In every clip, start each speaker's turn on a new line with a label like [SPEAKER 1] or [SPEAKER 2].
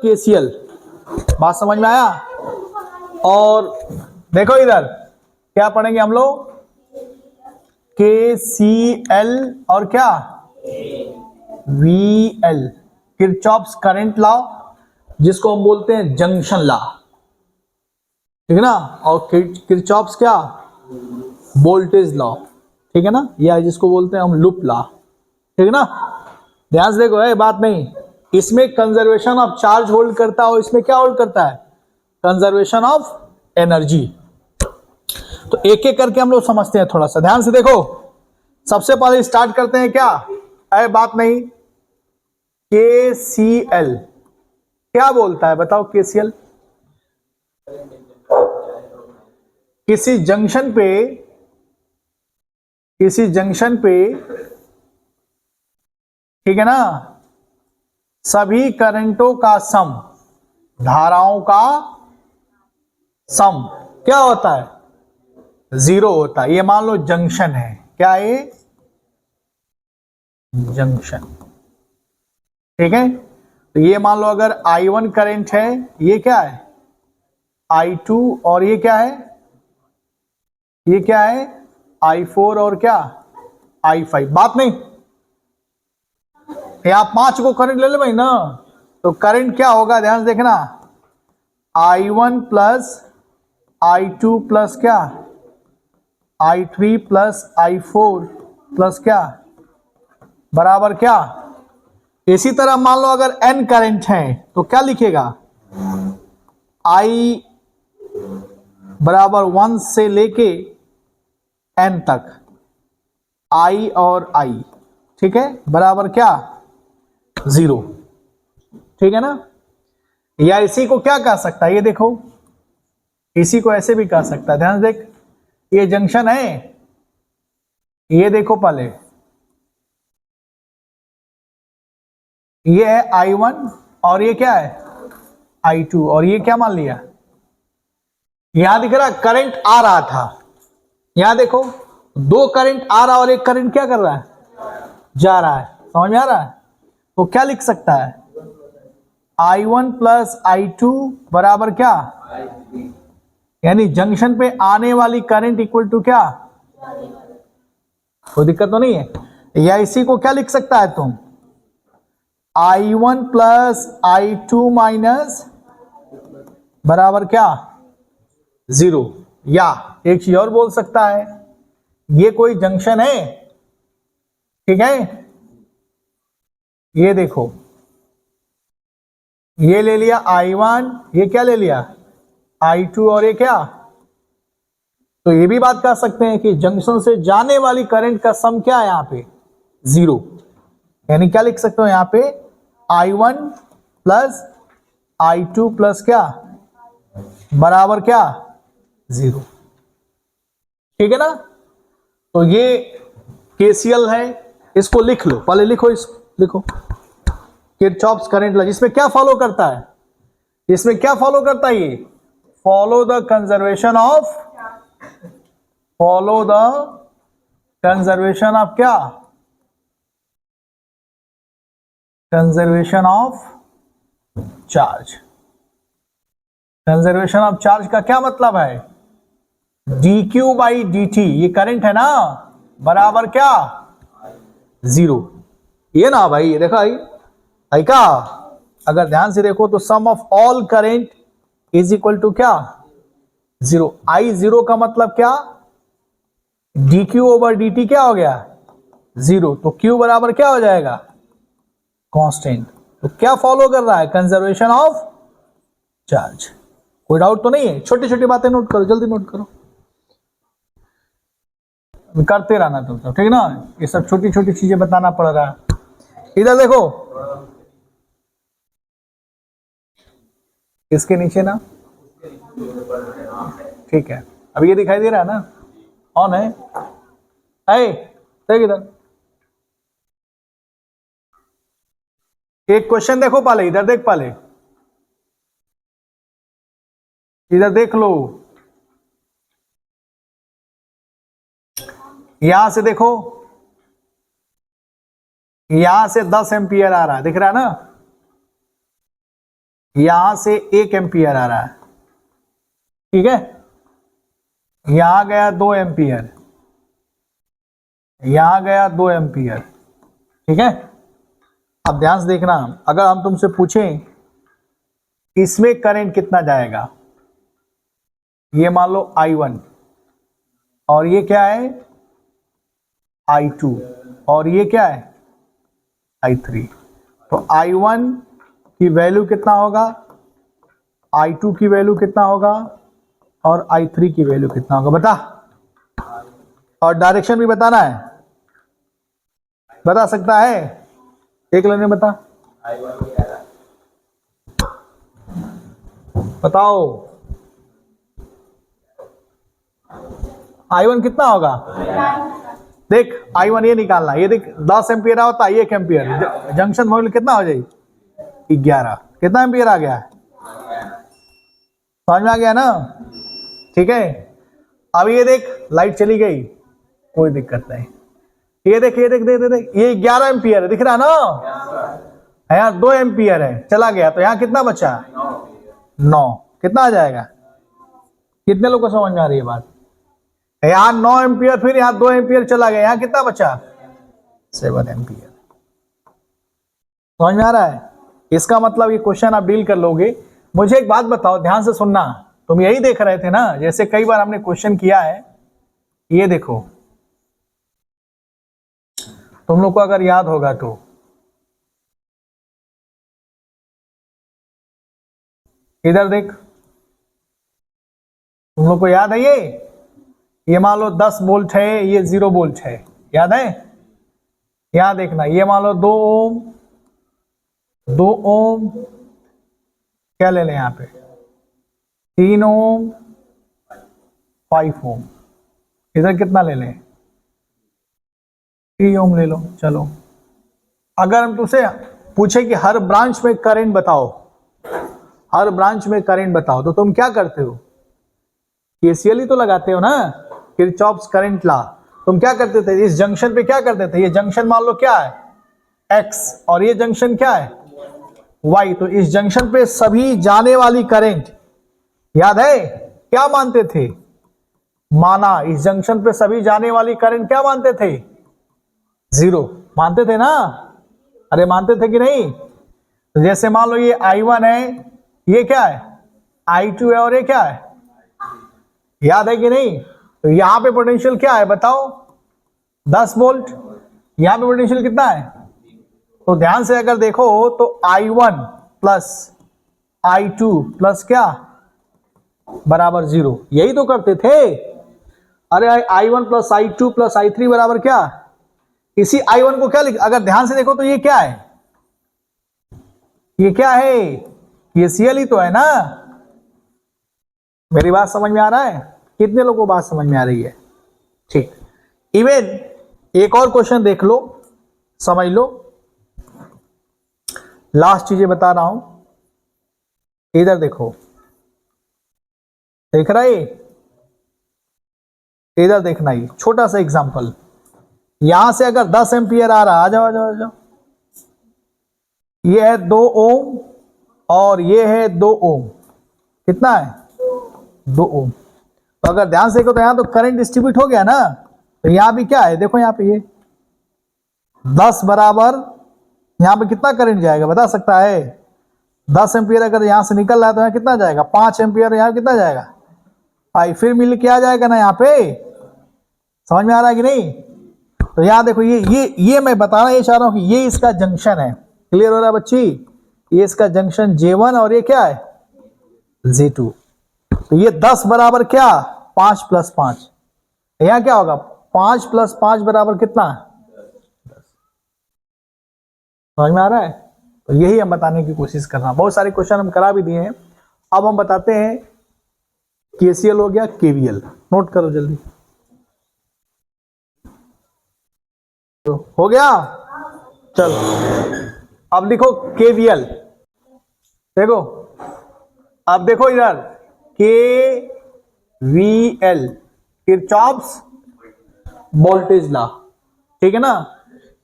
[SPEAKER 1] KCL. बात समझ में आया? और देखो इधर क्या पढ़ेंगे हम लोग, केसीएल और क्या वीएल, किरचॉफ्स करंट लॉ, जिसको हम बोलते हैं जंक्शन लॉ, ठीक है ना, और किरचॉफ्स क्या वोल्टेज लॉ, ठीक है ना, या जिसको बोलते हैं हम लूप लॉ, ठीक है ना। ध्यान से देखो, है बात नहीं, इसमें कंजर्वेशन ऑफ चार्ज होल्ड करता है और इसमें क्या होल्ड करता है, कंजर्वेशन ऑफ एनर्जी। तो एक एक करके हम लोग समझते हैं, थोड़ा सा ध्यान से देखो। सबसे पहले स्टार्ट करते हैं क्या, है बात नहीं, केसीएल क्या बोलता है बताओ। केसीएल किसी जंक्शन पे ठीक है ना, सभी करंटों का सम, धाराओं का सम क्या होता है, जीरो होता है। ये मान लो जंक्शन है, क्या है जंक्शन, ठीक है। तो ये मान लो अगर I1 करंट है, ये क्या है I2, और ये क्या है I4 और क्या I5। बात नहीं, यहां 5 को करंट ले ले भाई ना, तो करंट क्या होगा ध्यान से देखना, I1 प्लस I2 प्लस क्या I3 प्लस I4 प्लस क्या बराबर क्या। इसी तरह मान लो अगर N करंट है तो क्या लिखेगा, I बराबर 1 से लेके N तक, I और I, ठीक है, बराबर क्या 0, ठीक है ना। या इसी को क्या कह सकता है, ये देखो, इसी को ऐसे भी कह सकता है, ध्यान देख, ये जंक्शन है, ये देखो पहले, ये है I1 और ये क्या है I2, और ये क्या मान लिया, यहां दिख रहा करंट आ रहा था, यहां देखो दो करंट आ रहा और एक करंट क्या कर रहा है, जा रहा है, समझ में आ रहा है। तो क्या लिख सकता है, I1 प्लस I2 बराबर क्या, यानी जंक्शन पे आने वाली करंट इक्वल टू क्या, कोई दिक्कत तो नहीं है। या इसी को क्या लिख सकता है तुम, I1 प्लस I2 माइनस बराबर क्या 0। या एक चीज और बोल सकता है, ये कोई जंक्शन है, ठीक है, ये देखो, ये ले लिया I1, ये क्या ले लिया I2, और ये क्या, तो ये भी बात कर सकते हैं कि जंक्शन से जाने वाली करंट का सम क्या है यहां पे 0, यानी क्या लिख सकते हो यहां पे I1 प्लस I2 प्लस क्या बराबर क्या 0, ठीक है ना। तो ये केसीएल है, इसको लिख लो, पहले लिखो, इसको लिखो, किरचॉफ्स करंट लॉ, जिसमें क्या फॉलो करता है, इसमें क्या फॉलो करता है, ये फॉलो द कंजर्वेशन ऑफ क्या, conservation of charge. Conservation of charge का क्या मतलब है, dq बाई dt, ये करंट है ना, बराबर क्या 0। ये ना भाई, ये देखा भाई का, अगर ध्यान से देखो तो sum of all current is equal to क्या 0। I0 का मतलब क्या, dq ओवर dt क्या हो गया 0, तो q बराबर क्या हो जाएगा कांस्टेंट। तो क्या फॉलो कर रहा है, कंजर्वेशन ऑफ चार्ज। कोई डाउट तो नहीं है, छोटी छोटी बातें नोट करो, जल्दी नोट करो, करते रहना तुम सब, ठीक है ना, ये सब छोटी छोटी चीजें बताना पड़ रहा है। इधर देखो, इसके नीचे ना, ठीक है, अब ये दिखाई दे रहा है ना, ऑन है, देख इधर, एक क्वेश्चन देखो पहले, इधर देख, पहले इधर देख लो, यहां से देखो, यहां से 10 एम्पियर आ रहा है, दिख रहा है ना, यहां से 1 एम्पियर आ रहा है, ठीक है, यहां गया 2 एम्पियर, यहां गया 2 एम्पियर, ठीक है। अब ध्यान से देखना, अगर हम तुमसे पूछें इसमें करंट कितना जाएगा, ये मान लो I1 और ये क्या है I2 और ये क्या है I3, तो I1 की वैल्यू कितना होगा, I2 की वैल्यू कितना होगा और I3 की वैल्यू कितना होगा, बता। और डायरेक्शन भी बताना है, बता सकता है, एक लाइन में बता, बताओ। I1 कितना होगा, देख I1 ये निकालना, ये देख 10 एम्पियर होता है, 1 एम्पियर, जंक्शन वैल्यू कितना हो जाएगी 11, कितना एम्पियर आ गया, समझ में आ गया ना, ठीक है। अब ये देख लाइट चली गई, कोई दिक्कत नहीं, ये देख ये देख देख देख ये 11 एम्पियर है, दिख रहा ना, यहाँ 2 एम्पियर है, चला गया, तो यहाँ कितना बचा 9, कितना आ जाएगा, कितने लोग को समझ में आ रही है बात, यहाँ 9 एम्पियर, फिर यहाँ 2 एम्पियर चला गया, यहाँ कितना बचा 7 एम्पियर, समझ में आ रहा है। इसका मतलब ये क्वेश्चन आप डील कर लोगे। मुझे एक बात बताओ, ध्यान से सुनना, तुम यही देख रहे थे ना, जैसे कई बार हमने क्वेश्चन किया है, ये देखो तुम लोग को अगर याद होगा तो इधर देख, तुम लोग को याद है, ये मान लो 10 वोल्ट है, ये 0 वोल्ट है, याद है, यहां देखना, ये मान लो 2 ओम, 2 ओम, क्या ले लें यहां पे 3 ओम, 5 ओम, इधर कितना ले लें 3 ओम ले लो। चलो अगर हम तुमसे पूछे कि हर ब्रांच में करंट बताओ, हर ब्रांच में करंट बताओ, तो तुम क्या करते हो, केसीएल ही तो लगाते हो ना, किरचॉफ्स करंट लॉ। तुम क्या करते थे, इस जंक्शन पे क्या करते थे, ये जंक्शन मान लो क्या है X और ये जंक्शन क्या है Y, तो इस जंक्शन पे सभी जाने वाली करंट, याद है क्या मानते थे, माना इस जंक्शन पे सभी जाने वाली करंट क्या मानते थे 0 मानते थे ना, अरे मानते थे कि नहीं। तो जैसे मान लो ये I1 है, ये क्या है I2 है और ये क्या है, याद है कि नहीं। तो यहां पे पोटेंशियल क्या है बताओ 10 वोल्ट, यहां पे पोटेंशियल कितना है, तो ध्यान से अगर देखो तो I1 प्लस I2 प्लस क्या बराबर 0, यही तो करते थे। अरे I1 plus I2 plus I3 बराबर क्या, इसी I1 को क्या लिख, अगर ध्यान से देखो तो ये क्या है, ये क्या है, ये CL ही तो है ना। मेरी बात समझ में आ रहा है, कितने लोगों को बात समझ में आ रही है, ठीक। इवन एक और क्वेश्चन देख लो, समझ लो, लास्ट चीजें बता रहा हूं, इधर देखो, देख रहा है, इधर देखना, ये छोटा सा एग्जांपल, यहां से अगर 10 एम्पियर आ रहा, आ जाओ आ जाओ आ जाओ, ये है 2 ओम और ये है 2 ओम, कितना है 2 ओम। तो अगर ध्यान से देखो तो यहां तो करंट डिस्ट्रीब्यूट हो गया ना, तो यहां भी क्या है देखो, यहां पे ये 10 बराबर, यहां पे कितना करंट जाएगा बता सकता है, 10 एम्पियर अगर यहां से निकल रहा है तो यहां कितना जाएगा 5 एम्पियर, यहां कितना जाएगा आई, फिर मिल के आ जाएगा ना यहां पे, समझ में आ रहा है कि नहीं। तो यहां देखो ये मैं बताना ये चाह रहा हूं कि ये इसका जंक्शन है, क्लियर हो रहा है बच्ची, ये इसका जंक्शन J1 और ये क्या है J2। तो ये 10 बराबर क्या 5 प्लस 5, यहां क्या होगा 5 प्लस 5 बराबर कितना 10, समझ में आ रहा है। तो यही हम बताने की कोशिश कर रहे हैं, बहुत सारे क्वेश्चन हम करा भी दिए हैं, अब हम बताते हैं KCL हो गया KVL, नोट करो जल्दी, तो हो गया। चलो अब देखो KVL, देखो अब देखो इधर KVL, किरचॉफ्स वोल्टेज लॉ, ठीक है ना।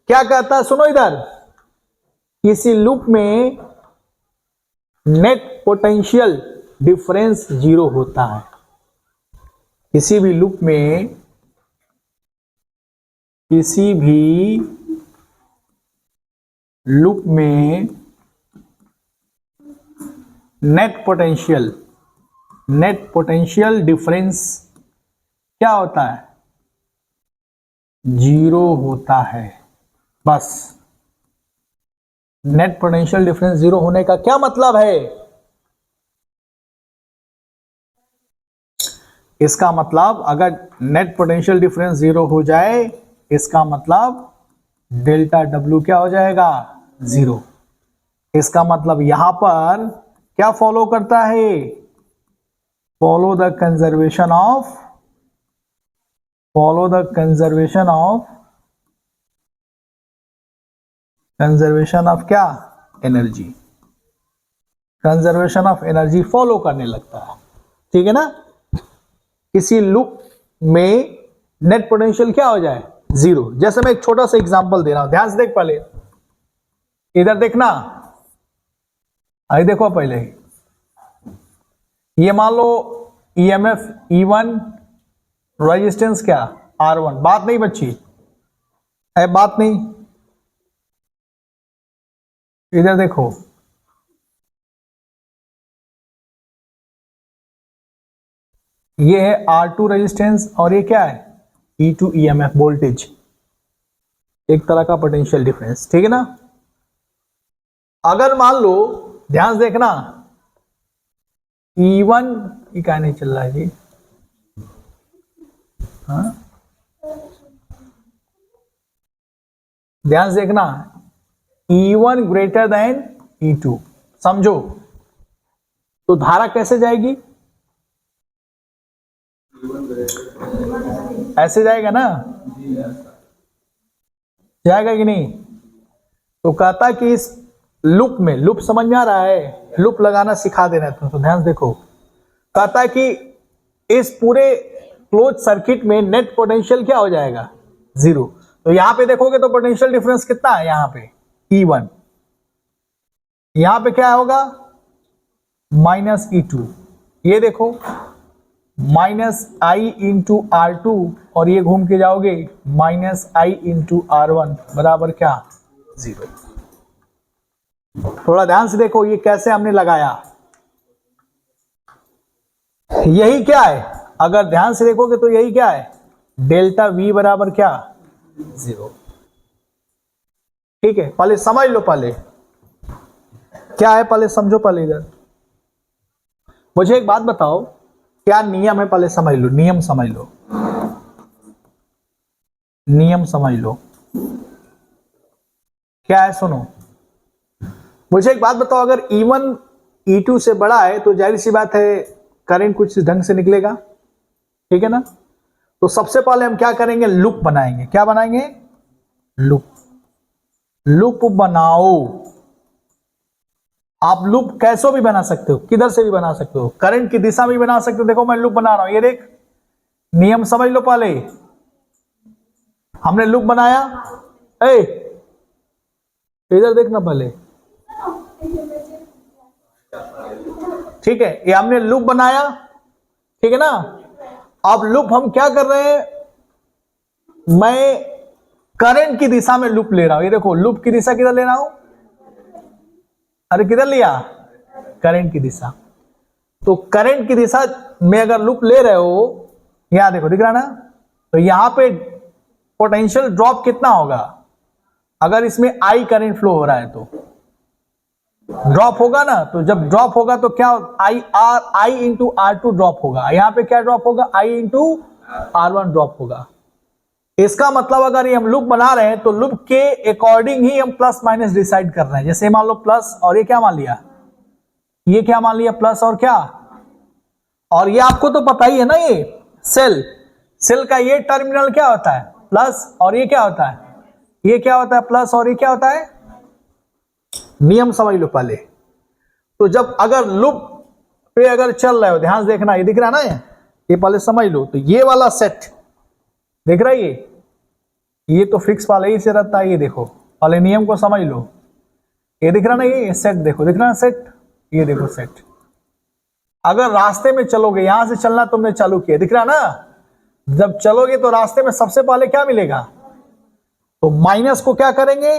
[SPEAKER 1] क्या कहता है सुनो इधर, किसी लूप में नेट पोटेंशियल डिफरेंस जीरो होता है। किसी भी लूप में नेट पोटेंशियल डिफरेंस क्या होता है? जीरो होता है। बस नेट पोटेंशियल डिफरेंस जीरो होने का क्या मतलब है? इसका मतलब अगर नेट पोटेंशियल डिफरेंस जीरो हो जाए, इसका मतलब डेल्टा डब्ल्यू क्या हो जाएगा? जीरो। इसका मतलब यहां पर क्या फॉलो करता है? फॉलो द कंजर्वेशन ऑफ क्या? Energy. Conservation of energy follow करने लगता है। ठीक है ना? किसी लूप में नेट पोटेंशियल क्या हो जाए? जीरो। जैसे मैं एक छोटा सा एग्जांपल दे रहा हूं, ध्यान से देख। पहले इधर देखना, आई देखो पहले ये मान लो ईएमएफ E1, रेजिस्टेंस क्या? R1। बात नहीं बच्ची है, बात नहीं। इधर देखो, ये है R2 रेजिस्टेंस और ये क्या है? E2 EMF voltage. एक तरह का पोटेंशियल डिफरेंस। ठीक है ना? अगर मान लो, ध्यान से देखना, E1 ये क्या नहीं चल रहा है जी? हाँ, ध्यान से देखना, E1 ग्रेटर देन E2, समझो। तो धारा कैसे जाएगी? ऐसे जाएगा ना? जाएगा कि नहीं? तो कहता कि इस लूप में, लूप समझ में आ रहा है? लूप लगाना सिखा देना है तो ध्यान से देखो। कहता है कि इस पूरे क्लोज सर्किट में नेट पोटेंशियल क्या हो जाएगा? जीरो। तो यहां पे देखोगे तो पोटेंशियल डिफरेंस कितना है? यहां पे E1, यहां पे क्या होगा? Minus E2। ये देखो माइनस I इंटू R2 और ये घूम के जाओगे माइनस I इंटू R1 बराबर क्या? जीरो। थोड़ा ध्यान से देखो ये कैसे हमने लगाया। यही क्या है? अगर ध्यान से देखोगे तो यही क्या है? डेल्टा V बराबर क्या? जीरो। ठीक है, पहले समझ लो, पहले क्या है पहले समझो। पहले इधर मुझे एक बात बताओ, क्या नियम है? पहले समझ लो, नियम समझ लो, नियम समझ लो क्या है। सुनो, मुझे एक बात बताओ, अगर E1 E2 से बड़ा है तो जाहिर सी बात है करंट कुछ ढंग से निकलेगा। ठीक है ना? तो सबसे पहले हम क्या करेंगे? लूप बनाएंगे। क्या बनाएंगे? लूप बनाओ। आप लूप कैसे भी बना सकते हो, किधर से भी बना सकते हो, करंट की दिशा में भी बना सकते हो। देखो मैं लूप बना रहा हूं, ये देख, नियम समझ लो। पहले हमने लूप बनाया, इधर देखना पहले। ठीक है, ये हमने लूप बनाया। ठीक है ना? अब लूप हम क्या कर रहे हैं? मैं करंट की दिशा में लूप ले रहा हूं। ये देखो लूप की दिशा किधर ले रहा हूं? अरे किधर लिया? करंट की दिशा। तो करंट की दिशा में अगर लूप ले रहे हो, यहां देखो, दिख रहा ना? तो यहां पे पोटेंशियल ड्रॉप कितना होगा? अगर इसमें I करंट फ्लो हो रहा है तो ड्रॉप होगा ना। तो जब ड्रॉप होगा तो क्या? I इंटू R2 ड्रॉप होगा। यहां पे क्या ड्रॉप होगा? I इंटू R1 ड्रॉप होगा। इसका मतलब अगर ये हम लूप बना रहे हैं तो लूप के अकॉर्डिंग ही हम प्लस माइनस डिसाइड कर रहे हैं। जैसे मान लो प्लस और ये क्या मान लिया? ये क्या मान लिया? प्लस और क्या? और ये आपको तो पता ही है ना, ये सेल का ये टर्मिनल क्या होता है? प्लस। और ये क्या होता है? ये क्या होता है? प्लस। और ये क्या होता है? नियम समझ लो पहले। तो जब अगर लूप पे अगर चल रहे हो, ध्यान से देखना, ये दिख रहा है ना, ये पहले समझ लो। तो ये वाला सेट देख रहा है, ये तो फिक्स वाला ही से रहता है। ये देखो पहले नियम को समझ लो। ये दिख रहा ना, ये सेट देखो, दिख रहा है सेट। ये देखो सेट। अगर रास्ते में चलोगे, यहां से चलना तुमने चालू किया, दिख रहा ना, जब चलोगे तो रास्ते में सबसे पहले क्या मिलेगा, तो माइनस को क्या करेंगे,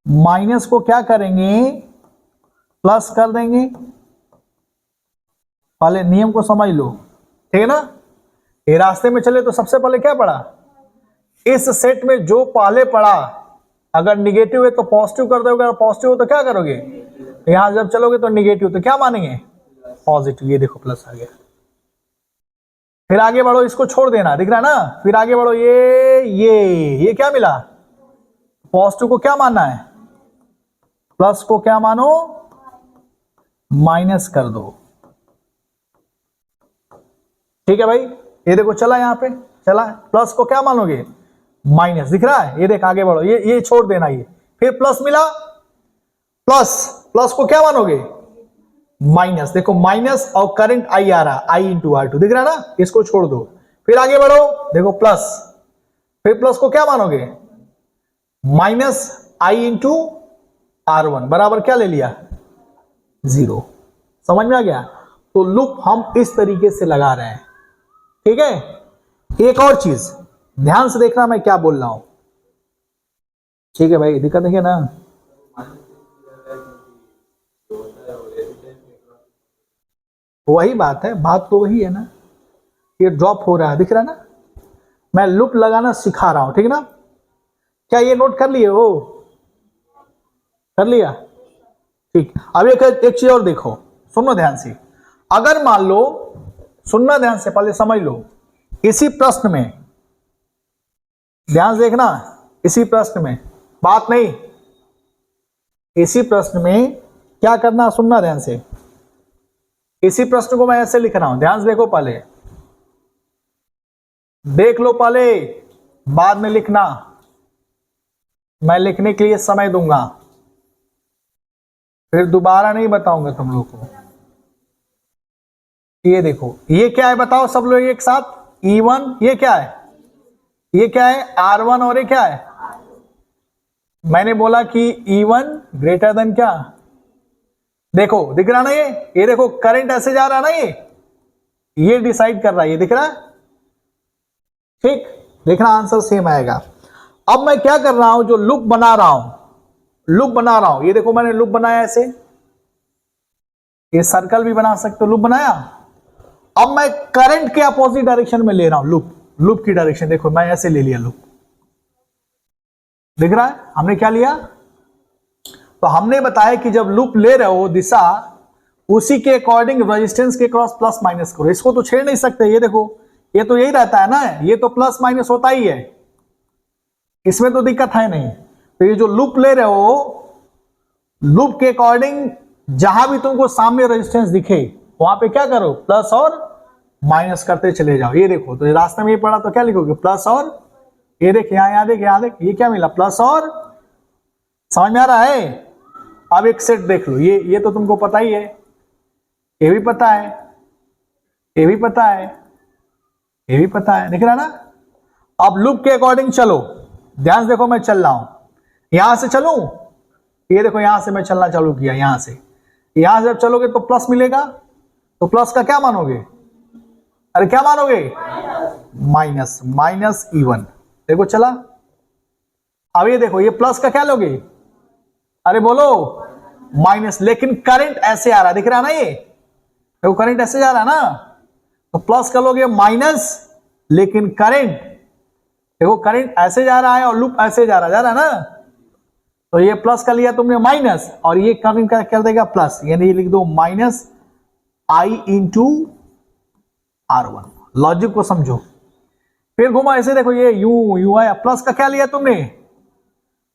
[SPEAKER 1] माइनस को क्या करेंगे, प्लस कर देंगे। पहले नियम को समझ लो, ठीक है ना। ये रास्ते में चले तो सबसे पहले क्या पढ़ा, इस सेट में जो पहले पढ़ा अगर निगेटिव है तो पॉजिटिव कर दोगे, अगर पॉजिटिव हो तो क्या करोगे, यहां जब चलोगे तो निगेटिव, तो क्या मानेंगे, पॉजिटिव। ये देखो प्लस आ गया। फिर आगे बढ़ो, इसको छोड़ देना, दिख रहा है ना, फिर आगे बढ़ो, ये क्या मिला, पॉजिटिव को क्या मानना है, प्लस को क्या मानो, माइनस कर दो। ठीक है भाई, ये देखो चला, यहां पे चला, प्लस को क्या मानोगे, माइनस, दिख रहा है, ये देख आगे बढ़ो, ये छोड़ देना, ये फिर प्लस मिला, प्लस को क्या मानोगे, माइनस। देखो माइनस और करंट आई आ रहा, आई इंटू आर टू, दिख रहा है ना, इसको छोड़ दो। फिर आगे बढ़ो, देखो प्लस, फिर प्लस को क्या मानोगे, minus I into R one बराबर क्या ले लिया, 0। समझ में आ गया। तो लूप हम इस तरीके से लगा रहे हैं, ठीक है। एक और चीज ध्यान से देखना मैं क्या बोल रहा हूं, ठीक है भाई, दिक्कत नहीं है ना, वही बात है, बात तो वही है ना, ये ड्रॉप हो रहा है, दिख रहा है ना, मैं लूप लगाना सिखा रहा हूं, ठीक है ना। क्या ये नोट कर लिए हो, कर लिया, ठीक। अब एक चीज और देखो, सुनो ध्यान से। अगर मान लो, सुनना ध्यान से, पहले समझ लो, इसी प्रश्न में ध्यान से देखना, इसी प्रश्न में बात नहीं, इसी प्रश्न में क्या करना, सुनना ध्यान से। इसी प्रश्न को मैं ऐसे लिख रहा हूं, ध्यान से देखो, पहले देख लो, पहले बाद में लिखना, मैं लिखने के लिए समय दूंगा, फिर दोबारा नहीं बताऊंगा तुम लोग को। ये देखो, ये क्या है बताओ सब लोग एक साथ, E1, ये क्या है, ये क्या है R1, और ये क्या है, मैंने बोला कि E1 ग्रेटर देन क्या, देखो दिख रहा ना, ये देखो करंट ऐसे जा रहा ना, ये डिसाइड कर रहा है, ये दिख रहा है, ठीक। देखना आंसर सेम आएगा। अब मैं क्या कर रहा हूं, जो लूप बना रहा हूं, लूप बना रहा हूं, ये देखो मैंने लूप बनाया ऐसे, ये सर्कल भी बना सकते हो, लूप बनाया। अब मैं करंट के अपोजिट डायरेक्शन में ले रहा हूं, लूप की डायरेक्शन, देखो मैं ऐसे ले लिया लूप, दिख रहा है, हमने क्या लिया, तो हमने बताया कि जब लूप ले रहे हो दिशा, उसी के अकॉर्डिंग रेजिस्टेंस के क्रॉस प्लस माइनस करो। इसको तो छेड़ नहीं सकते, ये देखो, ये तो यही रहता है ना, ये तो प्लस माइनस होता ही है, इसमें तो दिक्कत है नहीं। तो ये जो लूप ले रहे हो, लूप के अकॉर्डिंग जहां भी तुमको सामने रेजिस्टेंस दिखे, वहां पे क्या करो, प्लस और माइनस करते चले जाओ। ये देखो, तो रास्ते में ये पड़ा तो क्या लिखोगे, प्लस और, ये देख यहां देख, यहां देख, ये क्या मिला, प्लस और, समझ में आ रहा है। अब एक सेट देख लो, ये तो तुमको पता ही है, ये भी पता है, ये भी पता है, ये भी पता है, दिख रहा ना। अब लूप के अकॉर्डिंग चलो, ध्यान से देखो, मैं चल रहा हूं, यहां से चलूं, ये देखो यहां से मैं चलना चालू किया, यहां से जब चलोगे तो प्लस मिलेगा, तो प्लस का क्या मानोगे, अरे क्या मानोगे, माइनस, माइनस E1, देखो चला। अब ये देखो, ये प्लस का क्या लोगे, अरे बोलो, माइनस, लेकिन करंट ऐसे आ रहा है, दिख रहा है ना, ये देखो करंट ऐसे जा रहा है ना, तो प्लस कर लोगे माइनस, लेकिन करंट देखो, करंट ऐसे जा रहा है और लूप ऐसे जा रहा है ना, तो ये प्लस का लिया तुमने माइनस, और ये करंट का कर देगा प्लस, यानी ये लिख दो minus I into R1। Logic को समझो, फिर घुमा ऐसे, देखो ये यू आया, प्लस का क्या लिया तुमने,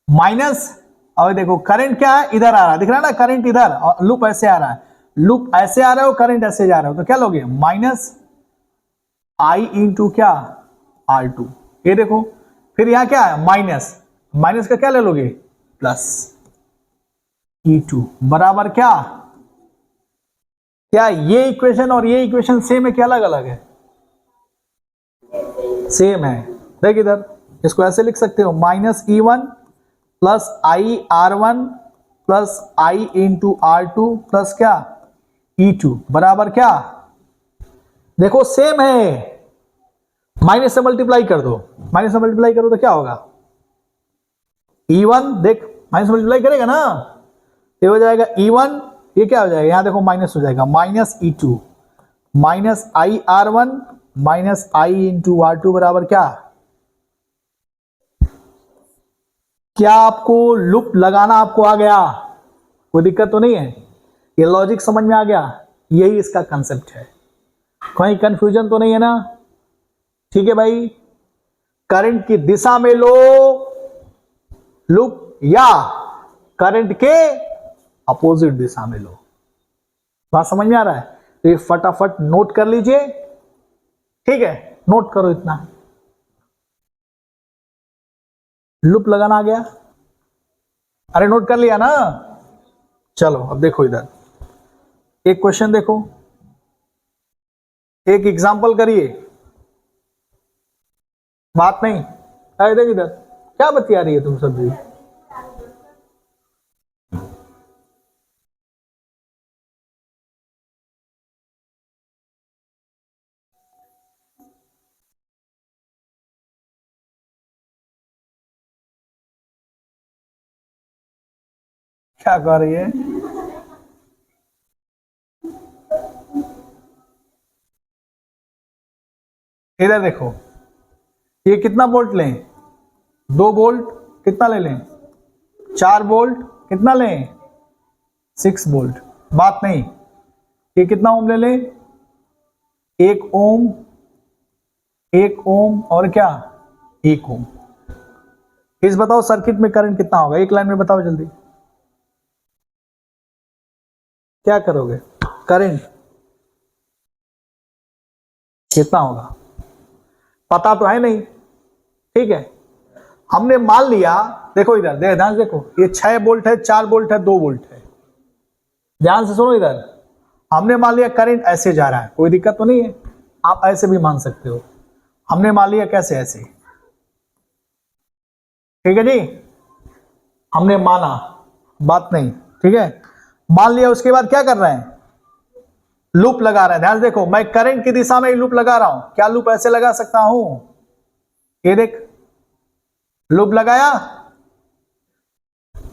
[SPEAKER 1] माइनस, और देखो करंट क्या है, इधर आ रहा है, दिख रहा है ना, करंट इधर, और लूप ऐसे आ रहा है, लूप ऐसे आ रहा है, करंट ऐसे जा रहा है, तो क्या लोगे, माइनस I इंटू क्या, R2। ये देखो, फिर यहां क्या है, माइनस, माइनस का क्या ले लोगे, प्लस E2 बराबर क्या, क्या ये इक्वेशन और ये इक्वेशन सेम है, क्या अलग अलग है, सेम है। देख इधर, इसको ऐसे लिख सकते हो, minus E1 plus I R1 plus I into R2 plus क्या E2 बराबर क्या, देखो सेम है, माइनस से मल्टीप्लाई कर दो, माइनस से मल्टीप्लाई करो तो क्या होगा E1, देख माइनस से मल्टीप्लाई करेगा ना, ये हो जाएगा E1, ये क्या हो जाएगा, यहां देखो माइनस हो जाएगा, minus E2 minus I R1 minus I into R2 बराबर क्या, क्या आपको लूप लगाना आपको आ गया, कोई दिक्कत तो नहीं है, ये लॉजिक समझ में आ गया, यही इसका कंसेप्ट है, कोई कंफ्यूजन तो नहीं है ना, ठीक है भाई। करंट की दिशा में लो लूप या करंट के अपोजिट दिशा में लो, बात समझ में आ रहा है, तो ये फटाफट नोट कर लीजिए, ठीक है, नोट करो इतना, लूप लगाना आ गया, अरे नोट कर लिया ना, चलो अब देखो इधर एक क्वेश्चन देखो, एक एग्जांपल करिए, बात नहीं, अरे देख इधर क्या बतिया रही है तुम सब भी, क्या कर रही है, इधर देखो, ये कितना वोल्ट लें, 2 वोल्ट, कितना ले लें 4 वोल्ट, कितना लें 6 वोल्ट, बात नहीं, ये कितना ओम ले लें 1 ओम, 1 ओम और क्या 1 ओम, इस बताओ सर्किट में करंट कितना होगा, एक लाइन में बताओ जल्दी, क्या करोगे, करंट कितना होगा, पता तो है नहीं, ठीक है, हमने मान लिया, देखो इधर ध्यान से देखो, ये 6 वोल्ट है, 4 वोल्ट है, 2 वोल्ट है, ध्यान से सुनो इधर, हमने मान लिया करंट ऐसे जा रहा है, कोई दिक्कत तो नहीं है, आप ऐसे भी मान सकते हो, हमने मान लिया कैसे ऐसे, ठीक है जी, हमने माना, बात नहीं, ठीक है, मान लिया, उसके बाद क्या कर रहे हैं, लूप लगा रहे हैं, ध्यान से देखो, मैं करंट की दिशा में लूप लगा रहा हूं, क्या लूप ऐसे लगा सकता हूं, ये देख लूप लगाया,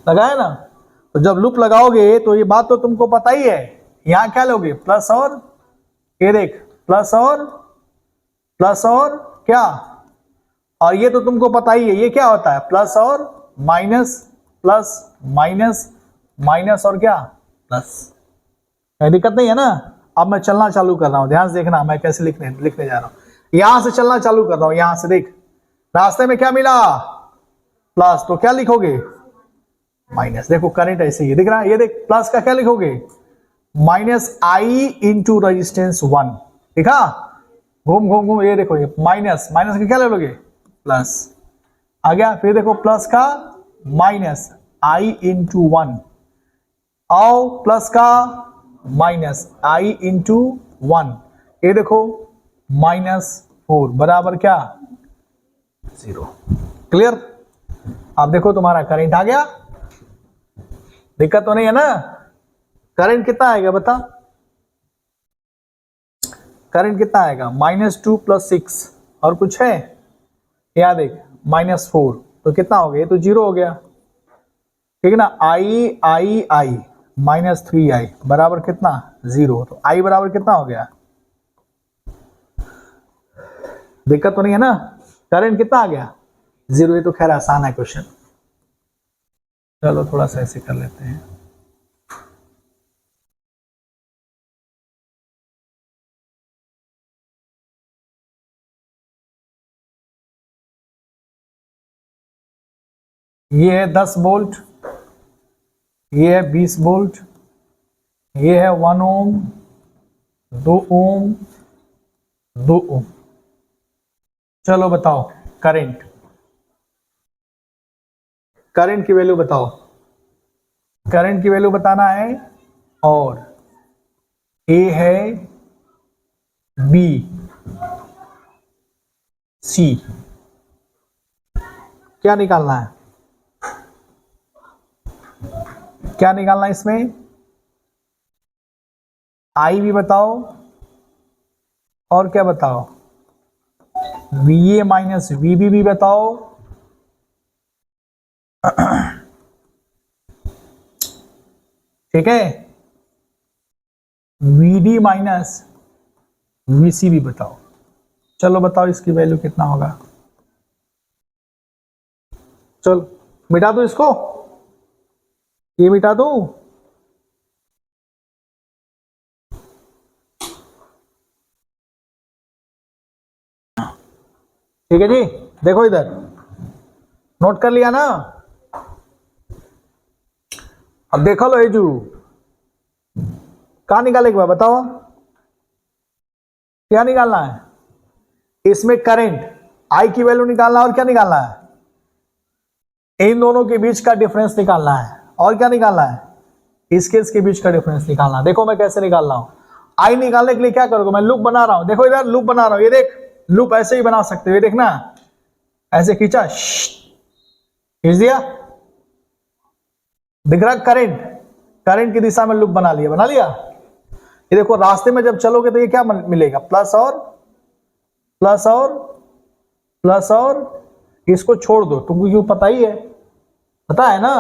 [SPEAKER 1] लगाया ना, तो जब लूप लगाओगे तो ये बात तो तुमको पता ही है, यहां क्या लोगे प्लस और, ये देख प्लस और क्या, और ये तो तुमको पता ही है, ये क्या होता है प्लस और माइनस, प्लस माइनस, माइनस और क्या प्लस, कोई दिक्कत नहीं है ना। अब मैं चलना चालू कर रहा हूं, ध्यान से देखना मैं कैसे लिखने जा रहा हूं, यहां से चलना चालू कर रहा हूं, यहां से देख, रास्ते में क्या मिला प्लस, तो क्या लिखोगे माइनस, देखो करंट ऐसे ही दिख रहा है, ये देख प्लस का क्या लिखोगे माइनस आई इंटू रजिस्टेंस 1, ठीक है, घूम घूम घूम, ये देखो ये माइनस, माइनस का क्या ले लोगे प्लस, आ गया, फिर देखो प्लस का माइनस आई इंटू 1, आओ प्लस का माइनस आई इंटू 1, ये देखो -4 बराबर क्या 0, क्लियर, अब देखो तुम्हारा करंट आ गया, दिक्कत तो नहीं है ना, करंट कितना आएगा बता, करंट कितना आएगा -2 + 6 और कुछ है, याद देख -4, तो कितना हो गया, ये तो 0 हो गया, ठीक है ना, आई -3i बराबर कितना 0, तो i बराबर कितना हो गया, दिक्कत तो नहीं है ना, करंट कितना आ गया 0, ये तो खैर आसान है क्वेश्चन, चलो थोड़ा सा ऐसे कर लेते हैं, ये है 10 वोल्ट, ये है 20 वोल्ट, ये है 1 ओम, 2 ओम, 2 ओम, चलो बताओ करंट, करंट की वैल्यू बताओ, करंट की वैल्यू बताना है, और ए है बी सी, क्या निकालना है, क्या निकालना है इसमें, आई भी बताओ और क्या बताओ, VA माइनस VB भी बताओ, ठीक है, VD माइनस VC भी बताओ। चलो बताओ इसकी वैल्यू कितना होगा, चलो मिटा दो इसको, ये मिटा दो, ठीक है जी। देखो इधर नोट कर लिया ना, अब देखो लो एजू कहां निकाले, बताओ क्या निकालना है, इसमें करंट आई की वैल्यू निकालना है और क्या निकालना है, इन दोनों के बीच का डिफरेंस निकालना है और क्या निकालना है, इसके बीच का डिफरेंस निकालना है। देखो मैं कैसे निकाल रहा हूं, आई निकालने के लिए क्या करोगे, मैं लूप बना रहा हूं, देखो इधर लूप बना रहा हूं, ये देख लूप ऐसे ही बना सकते हो, ये देखना ऐसे खींचा, खींच दिया, दिख रहा करंट, करंट की दिशा में लूप बना लिया। ये देखो रास्ते में जब चलोगे तो ये क्या मिलेगा, प्लस और प्लस और प्लस और, इसको छोड़ दो, तुमको क्यों पता ही है, पता है ना।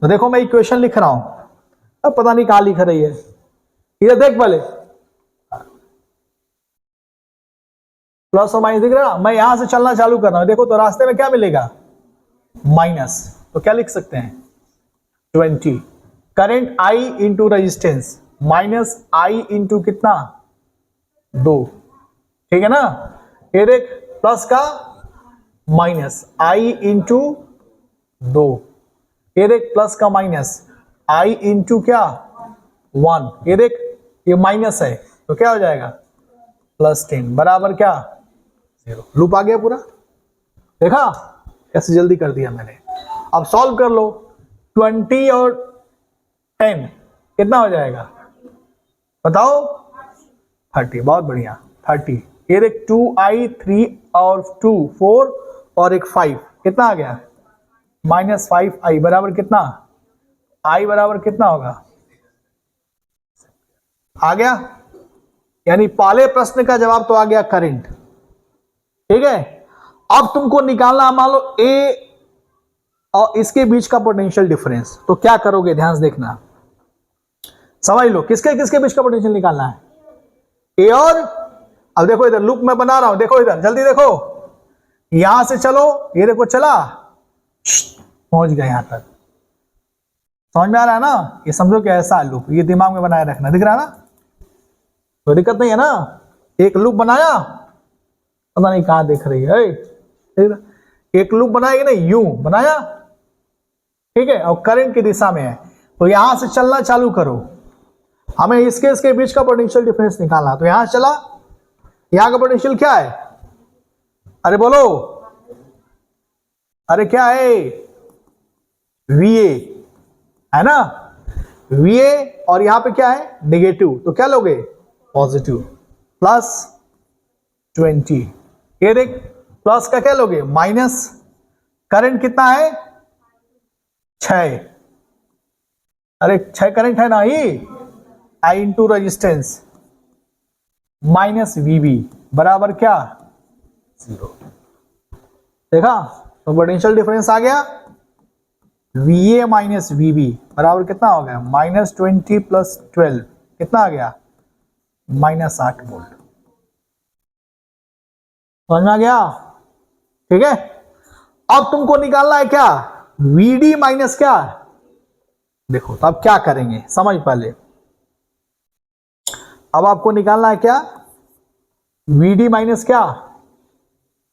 [SPEAKER 1] तो देखो मैं इक्वेशन लिख रहा हूं, अब पता नहीं कहां लिख रही है, इधर देख पहले, प्लस और माइनस दिख रहा, मैं यहां से चलना चालू कर रहा हूं, देखो तो रास्ते में क्या मिलेगा, माइनस, तो क्या लिख सकते हैं 20, current I into resistance minus I into कितना 2, ठीक है ना। ये देख प्लस का माइनस आई इंटू 2, ये देख प्लस का माइनस आई इंटू क्या 1, ये देख ये माइनस है तो क्या हो जाएगा प्लस 10 बराबर क्या 0। लूप आ गया पूरा, देखा कैसे जल्दी कर दिया मैंने। अब सॉल्व कर लो, 20 और 10 कितना हो जाएगा बताओ 30, बहुत बढ़िया 30। ये देख 2i 3 और 2 4 और एक 5 कितना आ गया -5i बराबर कितना, i बराबर कितना होगा, आ गया। यानी पहले प्रश्न का जवाब तो आ गया करंट, ठीक है। अब तुमको निकालना मान लो ए और इसके बीच का पोटेंशियल डिफरेंस, तो क्या करोगे ध्यान से देखना, समझ लो किसके किसके बीच का पोटेंशियल निकालना है, ए और, अब देखो इधर लूप में बना रहा हूं, देखो इधर जल्दी देखो, यहां से चलो, ये देखो चला पहुंच गया यहां तक, समझ में आ रहा है ना। ये समझो कि ऐसा है लूप, ये दिमाग में बनाए रखना, दिख रहा है ना, कोई दिक्कत नहीं है ना। एक लूप बनाया, पता नहीं कहां देख रही है, एक लूप बनाएगी ना, यूं बनाया, ठीक है, और करंट की दिशा में है, तो यहां से चलना चालू करो, हमें इसके बीच का पोटेंशियल डिफरेंस निकालना, तो यहां चला, यहां का पोटेंशियल क्या है, अरे बोलो, अरे क्या है VA है ना, VA और यहां पे क्या है नेगेटिव, तो क्या लोगे पॉजिटिव प्लस 20, ये देख प्लस का क्या लोगे माइनस, करंट कितना है 6, अरे 6 करंट है ना, ही I into resistance minus VB बराबर क्या 0, देखा, तो पोटेंशियल डिफरेंस आ गया, VA माइनस VB बराबर कितना हो गया -20 प्लस 12 कितना आ गया -8 वोल्ट, समझ में आ गया, ठीक है। अब तुमको निकालना है क्या VD माइनस क्या, देखो तो अब क्या करेंगे समझ पहले, अब आपको निकालना है क्या VD माइनस क्या,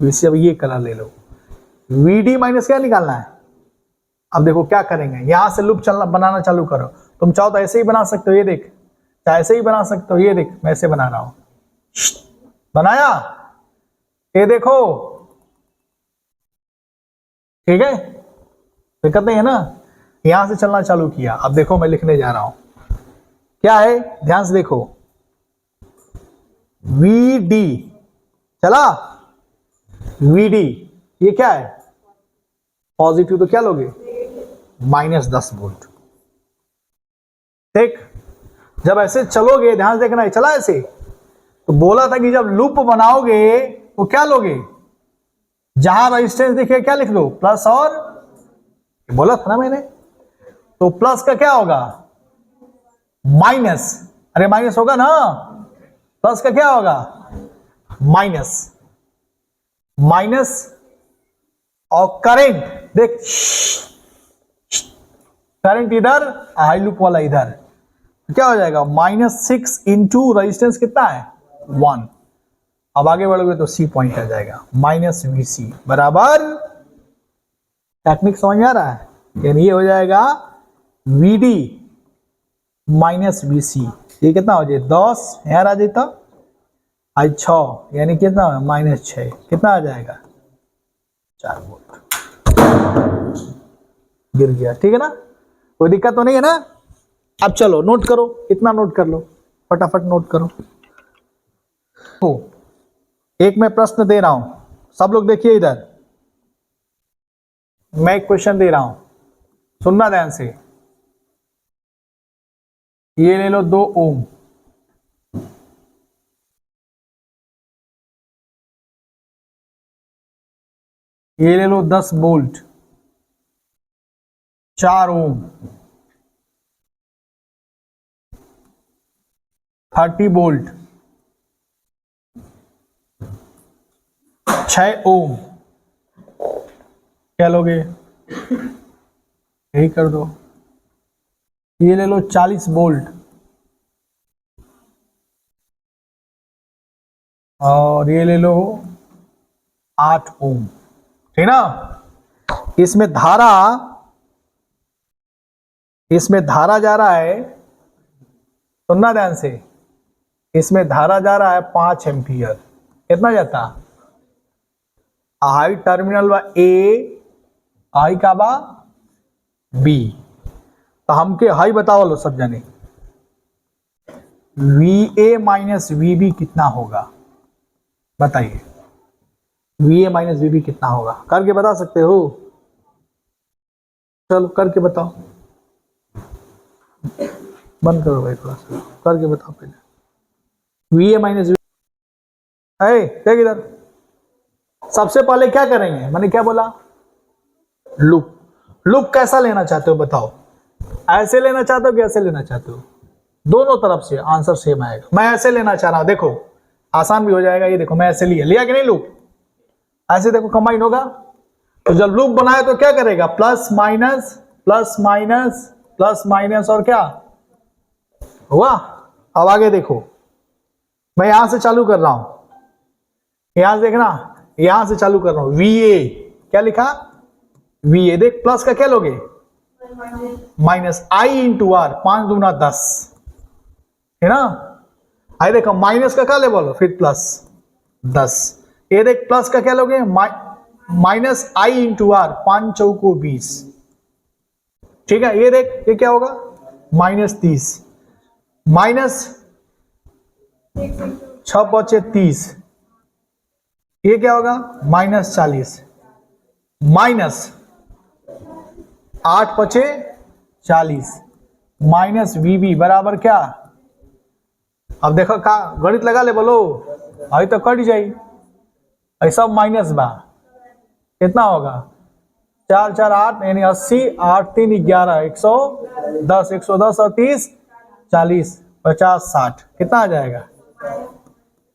[SPEAKER 1] वैसे अब ये कलर ले लो, VD माइनस क्या निकालना है। अब देखो क्या करेंगे, यहां से लूप चलना बनाना चालू करो, तुम चाहो तो ऐसे ही बना सकते हो, ये देख चाहे ऐसे ही बना सकते हो, ये देख मैं ऐसे बना रहा हूं, बनाया, ये देखो, ठीक है, दिक्कत नहीं है ना। यहां से चलना चालू किया, अब देखो मैं लिखने जा रहा हूं क्या है, ध्यान से देखो, VD चला, VD ये क्या है पॉजिटिव, तो क्या लोगे -10 वोल्ट, देख, जब ऐसे चलोगे, ध्यान से देखना, चला ऐसे, तो बोला था कि जब लूप बनाओगे तो क्या लोगे, जहां रेजिस्टेंस दिखे क्या लिख लो, प्लस और, बोला था ना मैंने। तो प्लस का क्या होगा, माइनस, अरे माइनस होगा ना, प्लस का क्या होगा, माइनस, माइनस, और करंट देख, करंट इधर, हाई लूप वाला इधर, तो क्या हो जाएगा, -6 इंटू रेजिस्टेंस कितना है 1। अब आगे बढ़ोगे तो सी पॉइंट आ जाएगा, -VC बराबर, टेक्निक समझ में आ रहा है, यानी ये हो जाएगा VD -VC, ये कितना हो जाए 10, यहाँ आ जाता आज 6, यानी कितना -6, कितना आ जाएगा 4 वोल्ट, गिर गया, ठीक है ना, कोई दिक्कत तो नहीं है ना। अब चलो नोट करो, इतना नोट कर लो, फटाफट नोट करो। तो एक मैं प्रश्न दे रहा हूं, सब लोग देखिए इधर, मैं एक क्वेश्चन दे रहा हूं, सुनना ध्यान से। ये ले लो 2 ओम, ये ले लो 10 वोल्ट, 4 ओम, 30 वोल्ट, 6 ओम, क्या लोगे, यही कर दो। ये ले लो 40 वोल्ट, और ये ले लो 8 ओम, ठीक ना। इसमें धारा जा रहा है, सुनना ध्यान से, इसमें धारा जा रहा है 5 एम्पियर, कितना जाता, आई टर्मिनल बा ए, आई का बा बी, तो हमके हाई बताओ लो सब जाने, VA माइनस VB कितना होगा, बताइए, VA माइनस VB कितना होगा, करके बता सकते हो, चलो करके बताओ, बंद करो भाई थोड़ा सा, करके बताओ पहले, VA माइनस VB है, देख इधर, सबसे पहले क्या करेंगे, मैंने क्या बोला, लूप कैसा लेना चाहते हो बताओ, ऐसे लेना चाहते हो कि ऐसे लेना चाहते हो, दोनों तरफ से आंसर सेम आएगा। मैं ऐसे लेना चाह रहा हूं, देखो आसान भी हो जाएगा, ये देखो मैं ऐसे लिया कि नहीं, लूप ऐसे देखो कंबाइन होगा, तो जब लूप बनाए तो क्या करेगा, plus minus plus minus plus minus, और क्या हुआ। अब आगे देखो, मैं यहां से चालू कर रहा हूं, यहां से देखना, यहां से चालू कर रहा हूं, VA क्या लिखा, VA देख, प्लस का क्या लोगे, माइनस I इंटू आर, 5 दूना 10, है ना। आई देखो माइनस का क्या ले बोलो, फिर प्लस 10, ये देख प्लस का क्या लोगे, माइनस I इंटू आर, 5 चौको 20, ठीक है। ये देख ये क्या होगा, -30, माइनस 6 बचे 30, ये क्या होगा, -40, माइनस 8 बचे 40, माइनस VB बराबर क्या, अब देखो का गणित लगा ले बोलो, अभी तो कट जाई, ऐसा माइनस बा, कितना होगा, 4 4 8 यानी 80, 8 3 11, 110, 110 और 30 40, 50 60, कितना आ जाएगा,